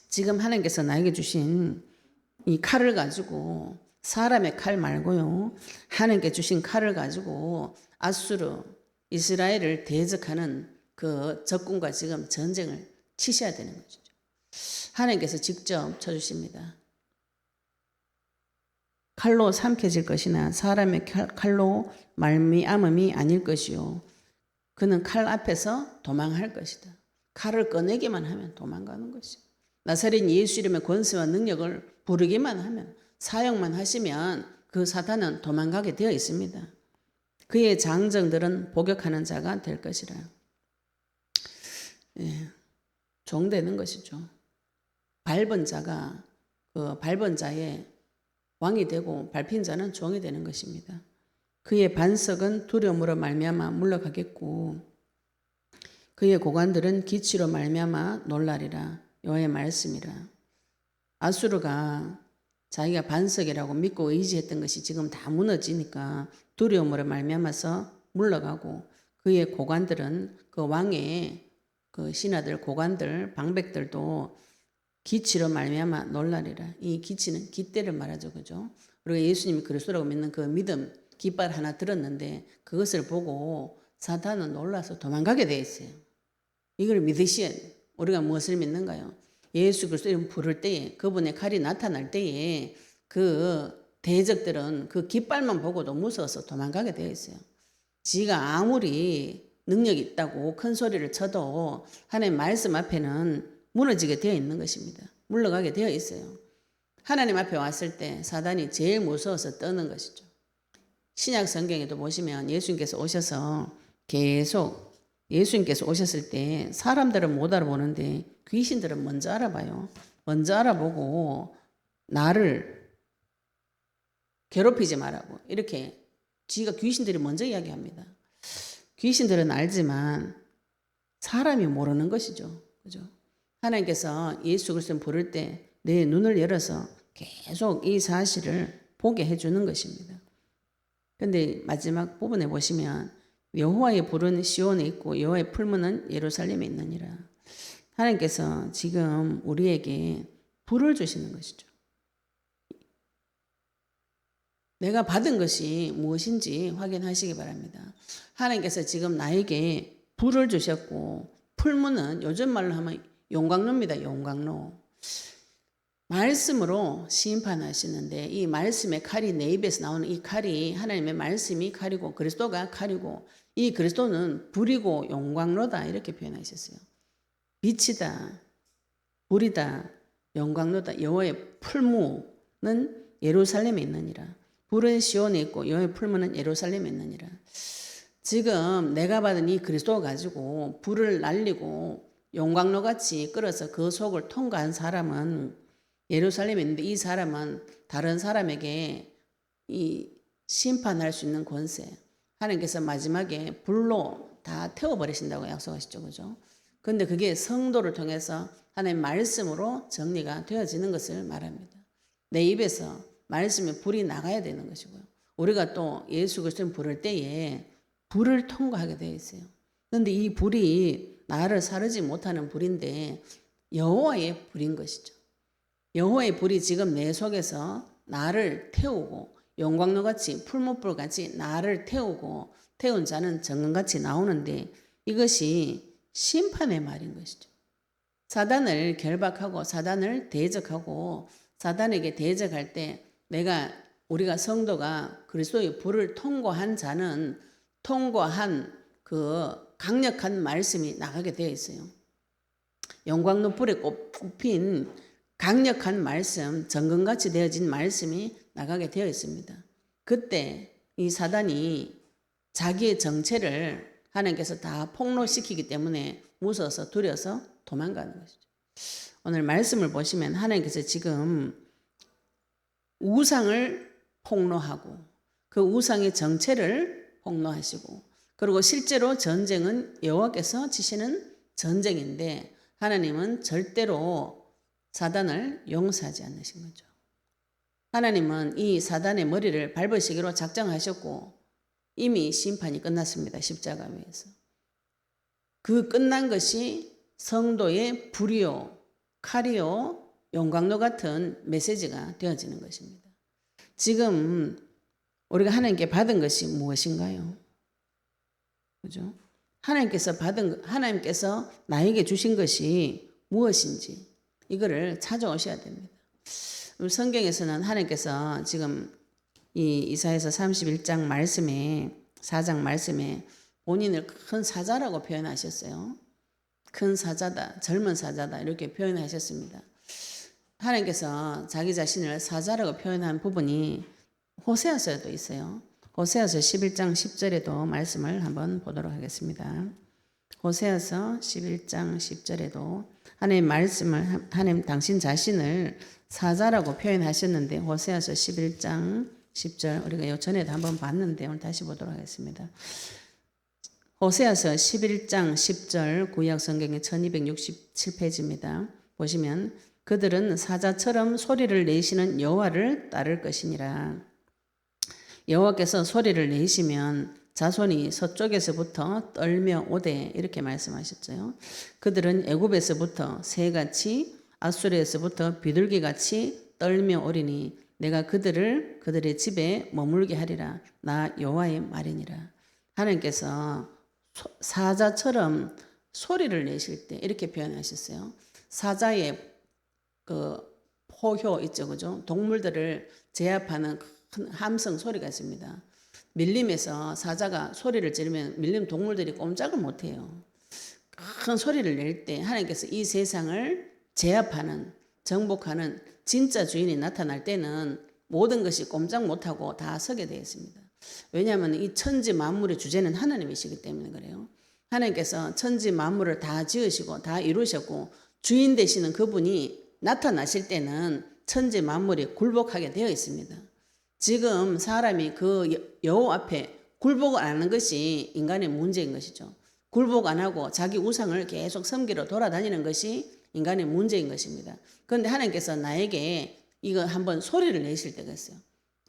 지금 하나님께서 나에게 주신 이 칼을 가지고, 사람의 칼 말고요, 하나님께 주신 칼을 가지고 아수르 이스라엘을 대적하는 그 적군과 지금 전쟁을 치셔야 되는 것이죠. 하나님께서 직접 쳐주십니다. 칼로 삼켜질 것이나 사람의 칼로 말미암음이 아닐 것이요, 그는 칼 앞에서 도망할 것이다. 칼을 꺼내기만 하면 도망가는 것이요. 나사렛 예수 이름의 권세와 능력을 부르기만 하면, 사용만 하시면 그 사탄은 도망가게 되어 있습니다. 그의 장정들은 복역하는 자가 될 것이라. 예, 종되는 것이죠. 밟은 자가 그 밟은 자의 왕이 되고 밟힌 자는 종이 되는 것입니다. 그의 반석은 두려움으로 말미암아 물러가겠고 그의 고관들은 기치로 말미암아 놀라리라. 여호와의 말씀이라. 아수르가 자기가 반석이라고 믿고 의지했던 것이 지금 다 무너지니까 두려움으로 말미암아서 물러가고 그의 고관들은 그 왕의 그 신하들, 고관들, 방백들도 기치로 말미암아 놀라리라. 이 기치는 깃대를 말하죠, 그죠? 그리고 예수님이 그리스도라고 믿는 그 믿음 깃발 하나 들었는데 그것을 보고 사탄은 놀라서 도망가게 돼 있어요. 이걸 믿으시야 돼요. 우리가 무엇을 믿는가요? 예수 그리스도 이름 부를 때에, 그분의 칼이 나타날 때에 그 대적들은 그 깃발만 보고도 무서워서 도망가게 되어 있어요. 지가 아무리 능력이 있다고 큰 소리를 쳐도 하나님 말씀 앞에는 무너지게 되어 있는 것입니다. 물러가게 되어 있어요. 하나님 앞에 왔을 때 사단이 제일 무서워서 떠는 것이죠. 신약 성경에도 보시면 예수님께서 오셔서 계속, 예수님께서 오셨을 때 사람들은 못 알아보는데 귀신들은 먼저 알아봐요. 먼저 알아보고 나를 괴롭히지 말라고 이렇게 지가 귀신들이 먼저 이야기합니다. 귀신들은 알지만 사람이 모르는 것이죠. 그죠? 하나님께서 예수 그리스도를 부를 때 내 눈을 열어서 계속 이 사실을 보게 해주는 것입니다. 그런데 마지막 부분에 보시면 여호와의 불은 시온에 있고 여호와의 풀무는 예루살렘에 있느니라. 하나님께서 지금 우리에게 불을 주시는 것이죠. 내가 받은 것이 무엇인지 확인하시기 바랍니다. 하나님께서 지금 나에게 불을 주셨고, 풀무는 요즘 말로 하면 용광로입니다. 용광로. 말씀으로 심판하시는데 이 말씀의 칼이, 내 입에서 나오는 이 칼이 하나님의 말씀이 칼이고 그리스도가 칼이고, 이 그리스도는 불이고 용광로다 이렇게 표현하셨어요. 빛이다, 불이다, 용광로다. 여호와의 풀무는 예루살렘에 있느니라. 불은 시온에 있고 여호와의 풀무는 예루살렘에 있느니라. 지금 내가 받은 이 그리스도 가지고 불을 날리고 용광로같이 끌어서 그 속을 통과한 사람은 예루살렘에 있는데, 이 사람은 다른 사람에게 이 심판할 수 있는 권세, 하나님께서 마지막에 불로 다 태워버리신다고 약속하시죠. 그죠? 그런데 그게 성도를 통해서 하나님의 말씀으로 정리가 되어지는 것을 말합니다. 내 입에서 말씀의 불이 나가야 되는 것이고요. 우리가 또 예수 그리스도를 부를 때에 불을 통과하게 되어 있어요. 그런데 이 불이 나를 사르지 못하는 불인데 여호와의 불인 것이죠. 여호와의 불이 지금 내 속에서 나를 태우고 용광로같이 풀무불같이 나를 태우고 태운 자는 정금같이 나오는데 이것이 심판의 말인 것이죠. 사단을 결박하고 사단을 대적하고 사단에게 대적할 때 우리가 성도가 그리스도의 불을 통과한 자는 통과한 그 강력한 말씀이 나가게 되어 있어요. 영광로 불에 꼽힌 강력한 말씀, 정금같이 되어진 말씀이 나가게 되어 있습니다. 그때 이 사단이 자기의 정체를 하나님께서 다 폭로시키기 때문에 무서워서 두려워서 도망가는 것이죠. 오늘 말씀을 보시면 하나님께서 지금 우상을 폭로하고 그 우상의 정체를 폭로하시고 그리고 실제로 전쟁은 여호와께서 지시는 전쟁인데 하나님은 절대로 사단을 용서하지 않으신 거죠. 하나님은 이 사단의 머리를 밟으시기로 작정하셨고 이미 심판이 끝났습니다. 십자가 위에서. 그 끝난 것이 성도의 불이요, 칼이요, 용광로 같은 메시지가 되어지는 것입니다. 지금 우리가 하나님께 받은 것이 무엇인가요? 그죠? 하나님께서 나에게 주신 것이 무엇인지 이거를 찾아오셔야 됩니다. 성경에서는 하나님께서 지금 이 이사야서 31장 말씀에 4장 말씀에 본인을 큰 사자라고 표현하셨어요. 큰 사자다, 젊은 사자다 이렇게 표현하셨습니다. 하나님께서 자기 자신을 사자라고 표현한 부분이 호세아서에도 있어요. 호세아서 11장 10절에도 말씀을 한번 보도록 하겠습니다. 호세아서 11장 10절에도 하나님 당신 자신을 사자라고 표현하셨는데 호세아서 11장 10절 우리가 요 전에도 한번 봤는데 오늘 다시 보도록 하겠습니다. 호세아서 11장 10절 구약 성경의 1267페이지입니다. 보시면 그들은 사자처럼 소리를 내시는 여호와를 따를 것이니라. 여호와께서 소리를 내시면 자손이 서쪽에서부터 떨며 오되 이렇게 말씀하셨죠. 그들은 애굽에서부터 새같이 아수르에서부터 비둘기같이 떨며 오리니 내가 그들의 집에 머물게 하리라. 나 여호와의 말이니라. 하나님께서 사자처럼 소리를 내실 때 이렇게 표현하셨어요. 사자의 그 포효 있죠, 그죠? 동물들을 제압하는 큰 함성 소리가 있습니다. 밀림에서 사자가 소리를 지르면 밀림 동물들이 꼼짝을 못해요. 큰 소리를 낼 때 하나님께서 이 세상을 제압하는 정복하는 진짜 주인이 나타날 때는 모든 것이 꼼짝 못하고 다 서게 되어 있습니다. 왜냐하면 이 천지 만물의 주제는 하나님이시기 때문에 그래요. 하나님께서 천지 만물을 다 지으시고 다 이루셨고 주인 되시는 그분이 나타나실 때는 천지 만물이 굴복하게 되어 있습니다. 지금 사람이 그 여호와 앞에 굴복 안 하는 것이 인간의 문제인 것이죠. 굴복 안 하고 자기 우상을 계속 섬기러 돌아다니는 것이 인간의 문제인 것입니다. 그런데 하나님께서 나에게 이거 한번 소리를 내실 때가 있어요.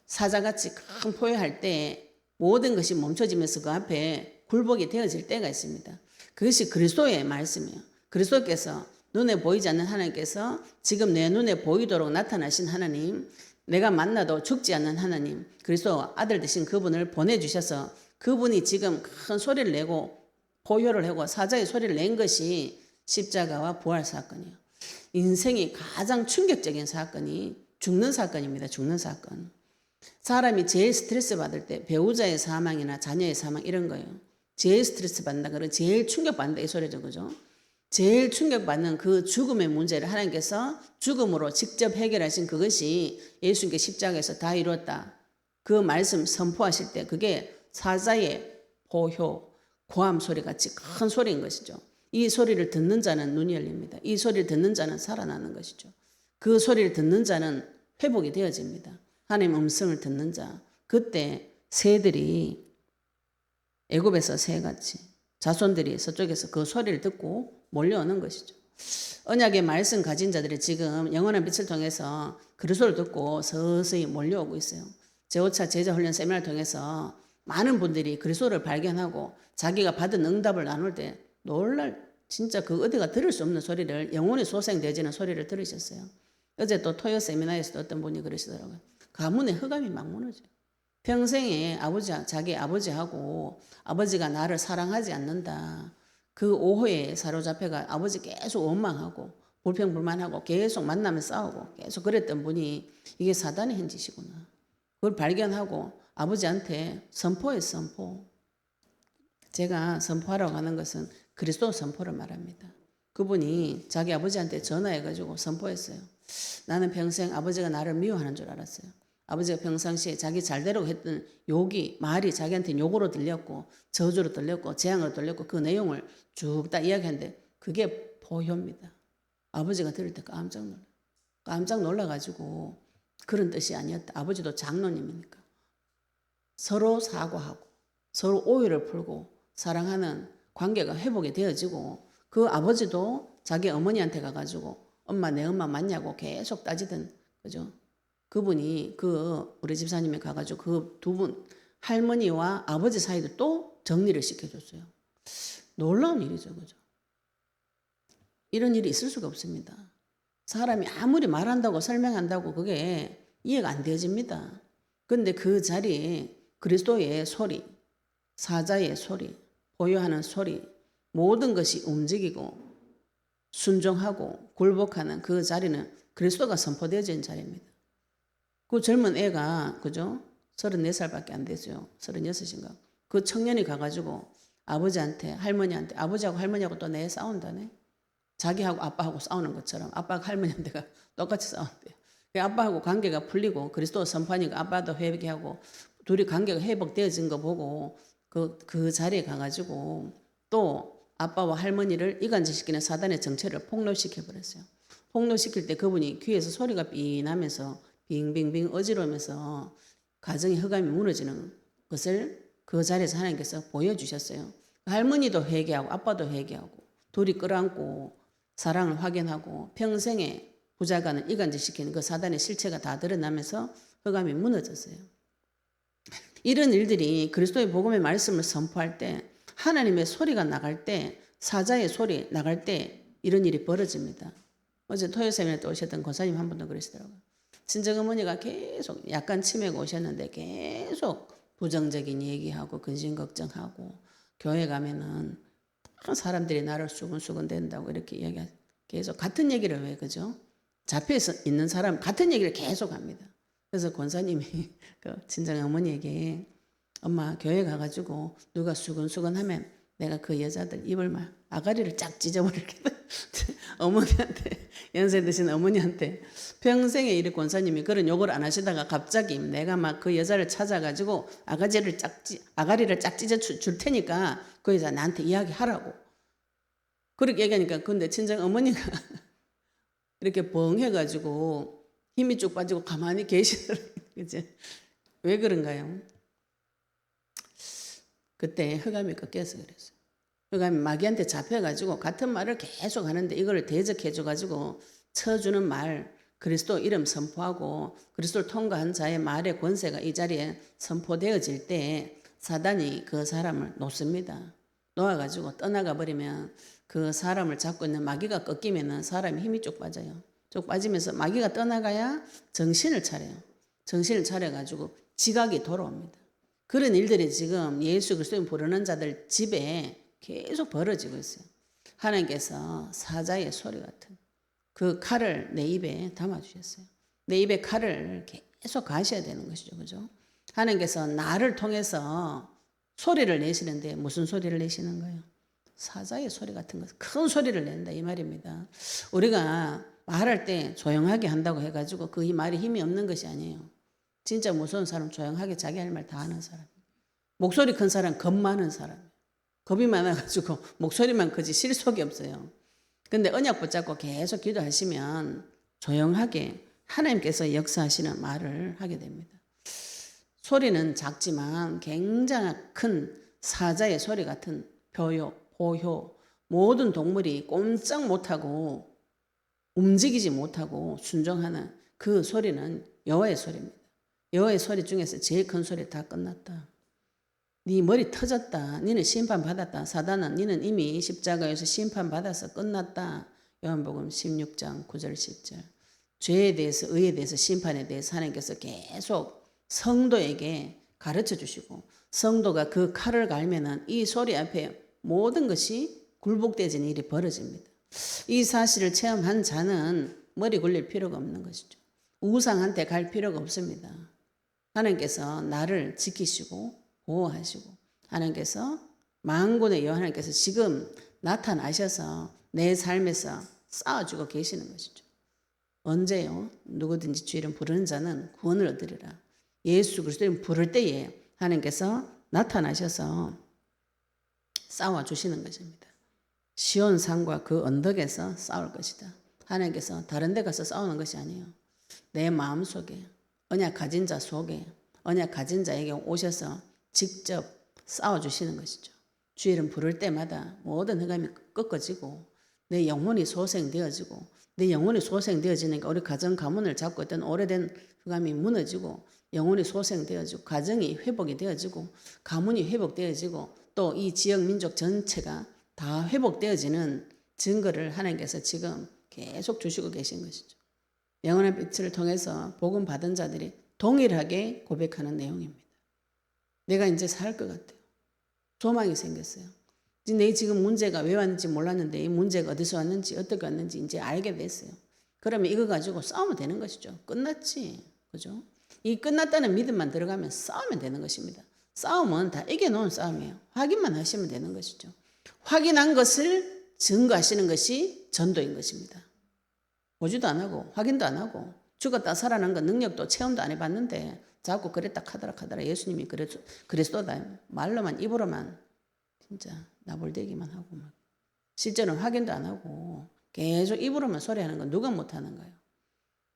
사자같이 큰 포효할 때 모든 것이 멈춰지면서 그 앞에 굴복이 되어질 때가 있습니다. 그것이 그리스도의 말씀이에요. 그리스도께서 눈에 보이지 않는 하나님께서 지금 내 눈에 보이도록 나타나신 하나님, 내가 만나도 죽지 않는 하나님, 그리스도 아들 되신 그분을 보내주셔서 그분이 지금 큰 소리를 내고 포효를 하고 사자의 소리를 낸 것이 십자가와 부활 사건이에요. 인생이 가장 충격적인 사건이 죽는 사건입니다. 죽는 사건. 사람이 제일 스트레스 받을 때 배우자의 사망이나 자녀의 사망 이런 거예요. 제일 스트레스 받는다. 그러면 제일 충격받는다. 이 소리죠. 그죠? 제일 충격받는 그 죽음의 문제를 하나님께서 죽음으로 직접 해결하신 그것이 예수님께 십자가에서 다 이루었다. 그 말씀 선포하실 때 그게 사자의 포효, 고함 소리같이 큰 소리인 것이죠. 이 소리를 듣는 자는 눈이 열립니다. 이 소리를 듣는 자는 살아나는 것이죠. 그 소리를 듣는 자는 회복이 되어집니다. 하나님 음성을 듣는 자. 그때 새들이 애굽에서 새같이 자손들이 서쪽에서 그 소리를 듣고 몰려오는 것이죠. 언약의 말씀 가진 자들이 지금 영원한 빛을 통해서 그리스도를 듣고 서서히 몰려오고 있어요. 제5차 제자훈련 세미나를 통해서 많은 분들이 그리스도를 발견하고 자기가 받은 응답을 나눌 때 진짜 그 어디가 들을 수 없는 소리를 영혼이 소생되어지는 소리를 들으셨어요. 어제 또 토요 세미나에서도 어떤 분이 그러시더라고요. 가문의 흑암이 막 무너져요. 평생에 자기 아버지하고 아버지가 나를 사랑하지 않는다. 그 오해에 사로잡혀가 아버지 계속 원망하고 불평불만하고 계속 만나면 싸우고 계속 그랬던 분이 이게 사단의 행짓이구나. 그걸 발견하고 아버지한테 선포했어, 선포. 제가 선포하라고 하는 것은 그리스도 선포를 말합니다. 그분이 자기 아버지한테 전화해가지고 선포했어요. 나는 평생 아버지가 나를 미워하는 줄 알았어요. 아버지가 평상시에 자기 잘되라고 했던 말이 자기한테 욕으로 들렸고 저주로 들렸고 재앙으로 들렸고 그 내용을 쭉 다 이야기하는데 그게 포효입니다. 아버지가 들을 때 깜짝 놀라가지고 그런 뜻이 아니었다. 아버지도 장로님이니까. 서로 사과하고 서로 오해를 풀고 사랑하는 관계가 회복이 되어지고 그 아버지도 자기 어머니한테 가가지고 엄마 내 엄마 맞냐고 계속 따지던 그죠? 그분이 우리 집사님이 가가지고 그 두 분 할머니와 아버지 사이도 또 정리를 시켜줬어요. 놀라운 일이죠, 그죠? 이런 일이 있을 수가 없습니다. 사람이 아무리 말한다고 설명한다고 그게 이해가 안 되어집니다. 근데 그 자리에 그리스도의 소리, 사자의 소리, 보유하는 소리, 모든 것이 움직이고 순종하고 굴복하는 그 자리는 그리스도가 선포되어진 자리입니다. 그 젊은 애가 그죠? 34살밖에 안 되죠. 36인가. 그 청년이 가가지고 아버지한테 할머니한테 아버지하고 할머니하고 또 내 싸운다네. 자기하고 아빠하고 싸우는 것처럼 아빠가 할머니한테가 똑같이 싸운대요. 아빠하고 관계가 풀리고 그리스도 선포하니까 아빠도 회개하고 둘이 관계가 회복되어진 거 보고 그 자리에 가가지고 또 아빠와 할머니를 이간질시키는 사단의 정체를 폭로시켜 버렸어요. 폭로시킬 때 그분이 귀에서 소리가 삐 나면서 빙빙빙 어지러우면서 가정의 흑암이 무너지는 것을 그 자리에서 하나님께서 보여주셨어요. 할머니도 회개하고 아빠도 회개하고 둘이 끌어안고 사랑을 확인하고 평생에 부자간을 이간질시키는 그 사단의 실체가 다 드러나면서 흑암이 무너졌어요. 이런 일들이 그리스도의 복음의 말씀을 선포할 때 하나님의 소리가 나갈 때 사자의 소리 나갈 때 이런 일이 벌어집니다. 어제 토요세미나에 또 오셨던 권사님 한 분도 그러시더라고요. 친정어머니가 계속 약간 치매가 오셨는데 계속 부정적인 얘기하고 근심 걱정하고 교회 가면은 사람들이 나를 수근수근 된다고 이렇게 이야기하고 계속 같은 얘기를 왜 그죠? 잡혀서 있는 사람 같은 얘기를 계속 합니다. 그래서 권사님이 그 친정어머니에게 엄마 교회 가가지고 누가 수근수근하면 내가 그 여자들 입을 막 아가리를 쫙 찢어버리겠다. 어머니한테 연세 드신 어머니한테 평생에 이리 권사님이 그런 욕을 안 하시다가 갑자기 내가 막 그 여자를 찾아가지고 아가리를 쫙 찢어 줄 테니까 그 여자 나한테 이야기하라고 그렇게 얘기하니까 근데 친정 어머니가 이렇게 벙 해가지고 힘이 쭉 빠지고 가만히 계시더라고요. 그치? 왜 그런가요? 그때 흑암이 꺾여서 그랬어요. 흑암이 마귀한테 잡혀가지고 같은 말을 계속 하는데 이걸 대적해줘가지고 쳐주는 말 그리스도 이름 선포하고 그리스도를 통과한 자의 말의 권세가 이 자리에 선포되어질 때 사단이 그 사람을 놓습니다. 놓아가지고 떠나가 버리면 그 사람을 잡고 있는 마귀가 꺾이면 사람이 힘이 쭉 빠져요. 쭉 빠지면서 마귀가 떠나가야 정신을 차려요. 정신을 차려가지고 지각이 돌아옵니다. 그런 일들이 지금 예수 그리스도인 부르는 자들 집에 계속 벌어지고 있어요. 하나님께서 사자의 소리 같은 그 칼을 내 입에 담아주셨어요. 내 입에 칼을 계속 가셔야 되는 것이죠. 그죠? 하나님께서 나를 통해서 소리를 내시는데 무슨 소리를 내시는 거예요? 사자의 소리 같은 것, 큰 소리를 낸다 이 말입니다. 우리가 말할 때 조용하게 한다고 해가지고 그 말이 힘이 없는 것이 아니에요. 진짜 무서운 사람 조용하게 자기 할 말 다 하는 사람. 목소리 큰 사람 겁 많은 사람. 겁이 많아가지고 목소리만 크지 실속이 없어요. 근데 언약 붙잡고 계속 기도하시면 조용하게 하나님께서 역사하시는 말을 하게 됩니다. 소리는 작지만 굉장히 큰 사자의 소리 같은 포효, 모든 동물이 꼼짝 못하고 움직이지 못하고 순종하는 그 소리는 여호와의 소리입니다. 여호와의 소리 중에서 제일 큰 소리 다 끝났다. 네 머리 터졌다. 너는 심판받았다. 사단아 너는 이미 십자가에서 심판받아서 끝났다. 요한복음 16장 9절 10절. 죄에 대해서, 의에 대해서, 심판에 대해서 하나님께서 계속 성도에게 가르쳐 주시고, 성도가 그 칼을 갈면은 이 소리 앞에 모든 것이 굴복되어지는 일이 벌어집니다. 이 사실을 체험한 자는 머리 굴릴 필요가 없는 것이죠. 우상한테 갈 필요가 없습니다. 하나님께서 나를 지키시고 보호하시고, 하나님께서 만군의 여호와 하나님께서 지금 나타나셔서 내 삶에서 싸워주고 계시는 것이죠. 언제요? 누구든지 주 이름 부르는 자는 구원을 얻으리라. 예수 그리스도 이름 부를 때에 하나님께서 나타나셔서 싸워주시는 것입니다. 시온산과 그 언덕에서 싸울 것이다. 하나님께서 다른 데 가서 싸우는 것이 아니에요. 내 마음속에, 언약 가진 자 속에, 언약 가진 자에게 오셔서 직접 싸워주시는 것이죠. 주 이름 부를 때마다 모든 흑암이 꺾어지고 내 영혼이 소생되어지고, 내 영혼이 소생되어지니까 우리 가정 가문을 잡고 있던 오래된 흑암이 무너지고 영혼이 소생되어지고 가정이 회복이 되어지고 가문이 회복되어지고 또 이 지역 민족 전체가 다 회복되어지는 증거를 하나님께서 지금 계속 주시고 계신 것이죠. 영원한 빛을 통해서 복음 받은 자들이 동일하게 고백하는 내용입니다. 내가 이제 살 것 같아요. 소망이 생겼어요. 내 지금 문제가 왜 왔는지 몰랐는데 이 문제가 어디서 왔는지 어떻게 왔는지 이제 알게 됐어요. 그러면 이거 가지고 싸우면 되는 것이죠. 끝났지. 그죠? 이 끝났다는 믿음만 들어가면 싸우면 되는 것입니다. 싸움은 다 이겨놓은 싸움이에요. 확인만 하시면 되는 것이죠. 확인한 것을 증거하시는 것이 전도인 것입니다. 보지도 안 하고 확인도 안 하고 죽었다 살아난 거 능력도 체험도 안 해봤는데 자꾸 그랬다 카더라 예수님이 그리스도다 말로만 입으로만 진짜 나불대기만 하고 막 실제로는 확인도 안 하고 계속 입으로만 소리하는 건 누가 못하는 거예요.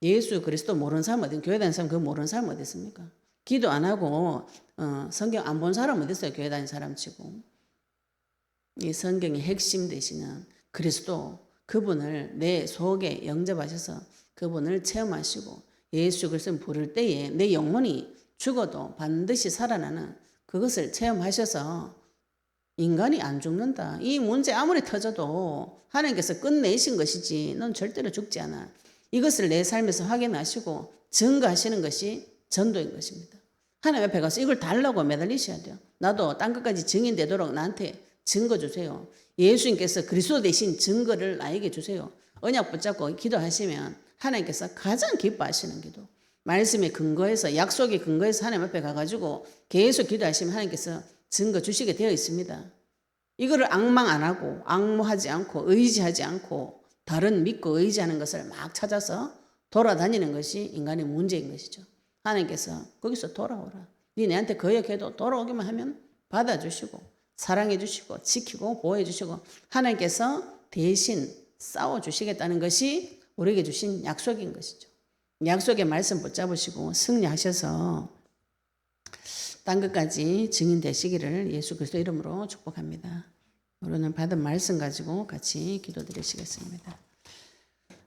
예수 그리스도 모르는 사람 어디, 교회 다니는 사람 그거 모르는 사람 어디 있습니까? 기도 안 하고 성경 안 본 사람 어디 있어요? 교회 다니는 사람 치고. 이 성경의 핵심 되시는 그리스도, 그분을 내 속에 영접하셔서 그분을 체험하시고 예수 그리스도를 부를 때에 내 영혼이 죽어도 반드시 살아나는 그것을 체험하셔서 인간이 안 죽는다. 이 문제 아무리 터져도 하나님께서 끝내신 것이지 넌 절대로 죽지 않아. 이것을 내 삶에서 확인하시고 증거하시는 것이 전도인 것입니다. 하나님 앞에 가서 이걸 달라고 매달리셔야 돼요. 나도 땅 끝까지 증인되도록 나한테 증거 주세요. 예수님께서 그리스도 대신 증거를 나에게 주세요. 언약 붙잡고 기도하시면 하나님께서 가장 기뻐하시는 기도. 말씀에 근거해서 약속에 근거해서 하나님 앞에 가가지고 계속 기도하시면 하나님께서 증거 주시게 되어 있습니다. 이거를 앙망 안 하고 앙모하지 않고 의지하지 않고 다른 믿고 의지하는 것을 막 찾아서 돌아다니는 것이 인간의 문제인 것이죠. 하나님께서 거기서 돌아오라. 네 내한테 거역해도 돌아오기만 하면 받아주시고 사랑해 주시고 지키고 보호해 주시고 하나님께서 대신 싸워주시겠다는 것이 우리에게 주신 약속인 것이죠. 약속의 말씀 붙잡으시고 승리하셔서 땅끝까지 증인 되시기를 예수 그리스도 이름으로 축복합니다. 우리는 받은 말씀 가지고 같이 기도드리시겠습니다.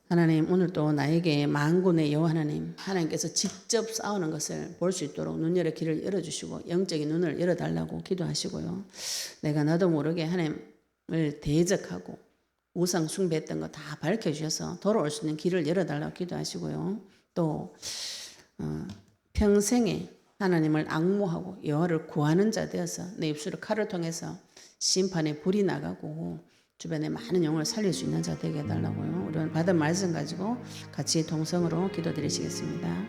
하나님, 오늘도 나에게 만군의 여호와 하나님께서 직접 싸우는 것을 볼 수 있도록 눈 열어 귀를 열어주시고 영적인 눈을 열어달라고 기도하시고요. 내가 나도 모르게 하나님을 대적하고 우상 숭배했던 거 다 밝혀주셔서 돌아올 수 있는 길을 열어달라고 기도하시고요. 또 평생에 하나님을 앙모하고 여호와를 구하는 자 되어서 내 입술을 칼을 통해서 심판의 불이 나가고 주변에 많은 영혼을 살릴 수 있는 자 되게 해달라고요. 우리는 받은 말씀 가지고 같이 동성으로 기도드리시겠습니다.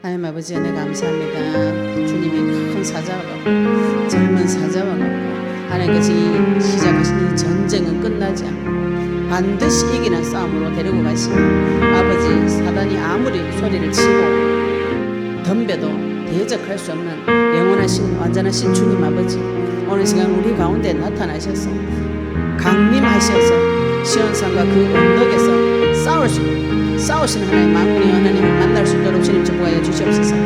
하나님 아버지 은혜 감사합니다. 주님이 큰 사자와 같고 젊은 사자와 같고 하나님께서 이 시작하신 이 전쟁은 끝나지 않고 반드시 이기는 싸움으로 데리고 가시고 아버지 사단이 아무리 소리를 치고 덤벼도 대적할 수 없는 영원하신 완전하신 주님 아버지 오늘 시간 우리 가운데 나타나셔서 강림하셔서 시온산과 그 언덕에서 싸우시는 하나님 만군의 하나님을 만날 수 있도록 주님 축복하여 주시옵소서.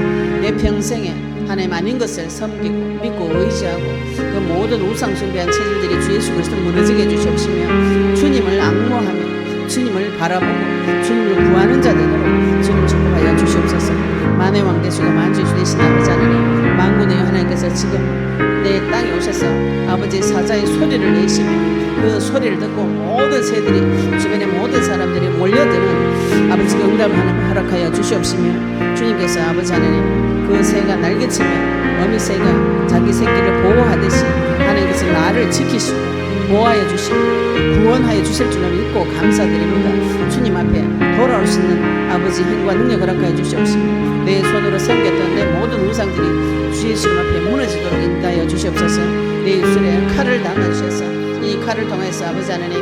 내 평생에 하나님 아닌 것을 섬기고 믿고 의지하고 그 모든 우상 숭배한 체질들이 주 예수 그리스도 무너지게 해주시옵시며 주님을 앙모하며 주님을 바라보고 주님을 구하는 자 되도록 주님 축복하여 주시옵소서. 만의 왕 되시고 만주의 주 되신 아버지 하나님 만군의 하나님께서 지금 내 땅에 오셔서 아버지 사자의 소리를 내시며 그 소리를 듣고 모든 새들이 주변의 모든 사람들이 몰려드는 아버지 응답을 하나님 허락하여 주시옵시며 주님께서 아버지 하나님 그 새가 날개치며 어미 새가 자기 새끼를 보호하듯이 하나님께서 나를 지키시고 보호하여 주시고 구원하여 주실 줄을 믿고 감사드립니다. 주님 앞에 돌아올 수 있는 아버지 힘과 능력을 허락하여 주시옵시며 내 손으로 섬겼던 내 모든 우상들이 주의 심 앞에 무너지도록 인도하여 주시옵소서. 내 입술에 칼을 담아주셔서 이 칼을 통해서 아버지 하나님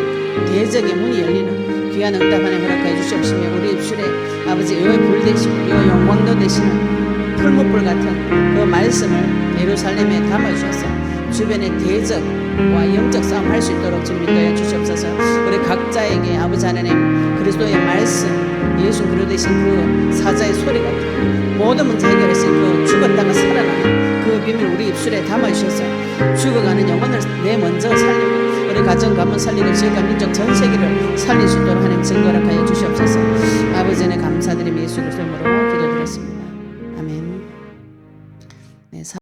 대적의 문이 열리는 귀한 응답 하나님 허락하여 주시옵시며 우리 입술에 아버지 여의 불 되시고 여 영광도 되시는 풀무불 같은 그 말씀을 예루살렘에 담아주셔서 주변의 대적과 영적 싸움 할 수 있도록 좀 인도해 주시옵소서. 우리 각자에게 아버지 하나님 그리스도의 말씀 예수 그리스도 되신 그 사자의 소리 같은 모든 문제 해결하신 그 죽었다가 살아나는 그 비밀 우리 입술에 담아주셔서 죽어가는 영혼을 내 먼저 살리고 우리 가정 가문 살리고 지역과 민족 전 세계를 살릴 수 있도록 하나님 증거를 하여 주시옵소서. 아버지는 감사드리며 예수 그리스도 이름으로 기도드렸습니다.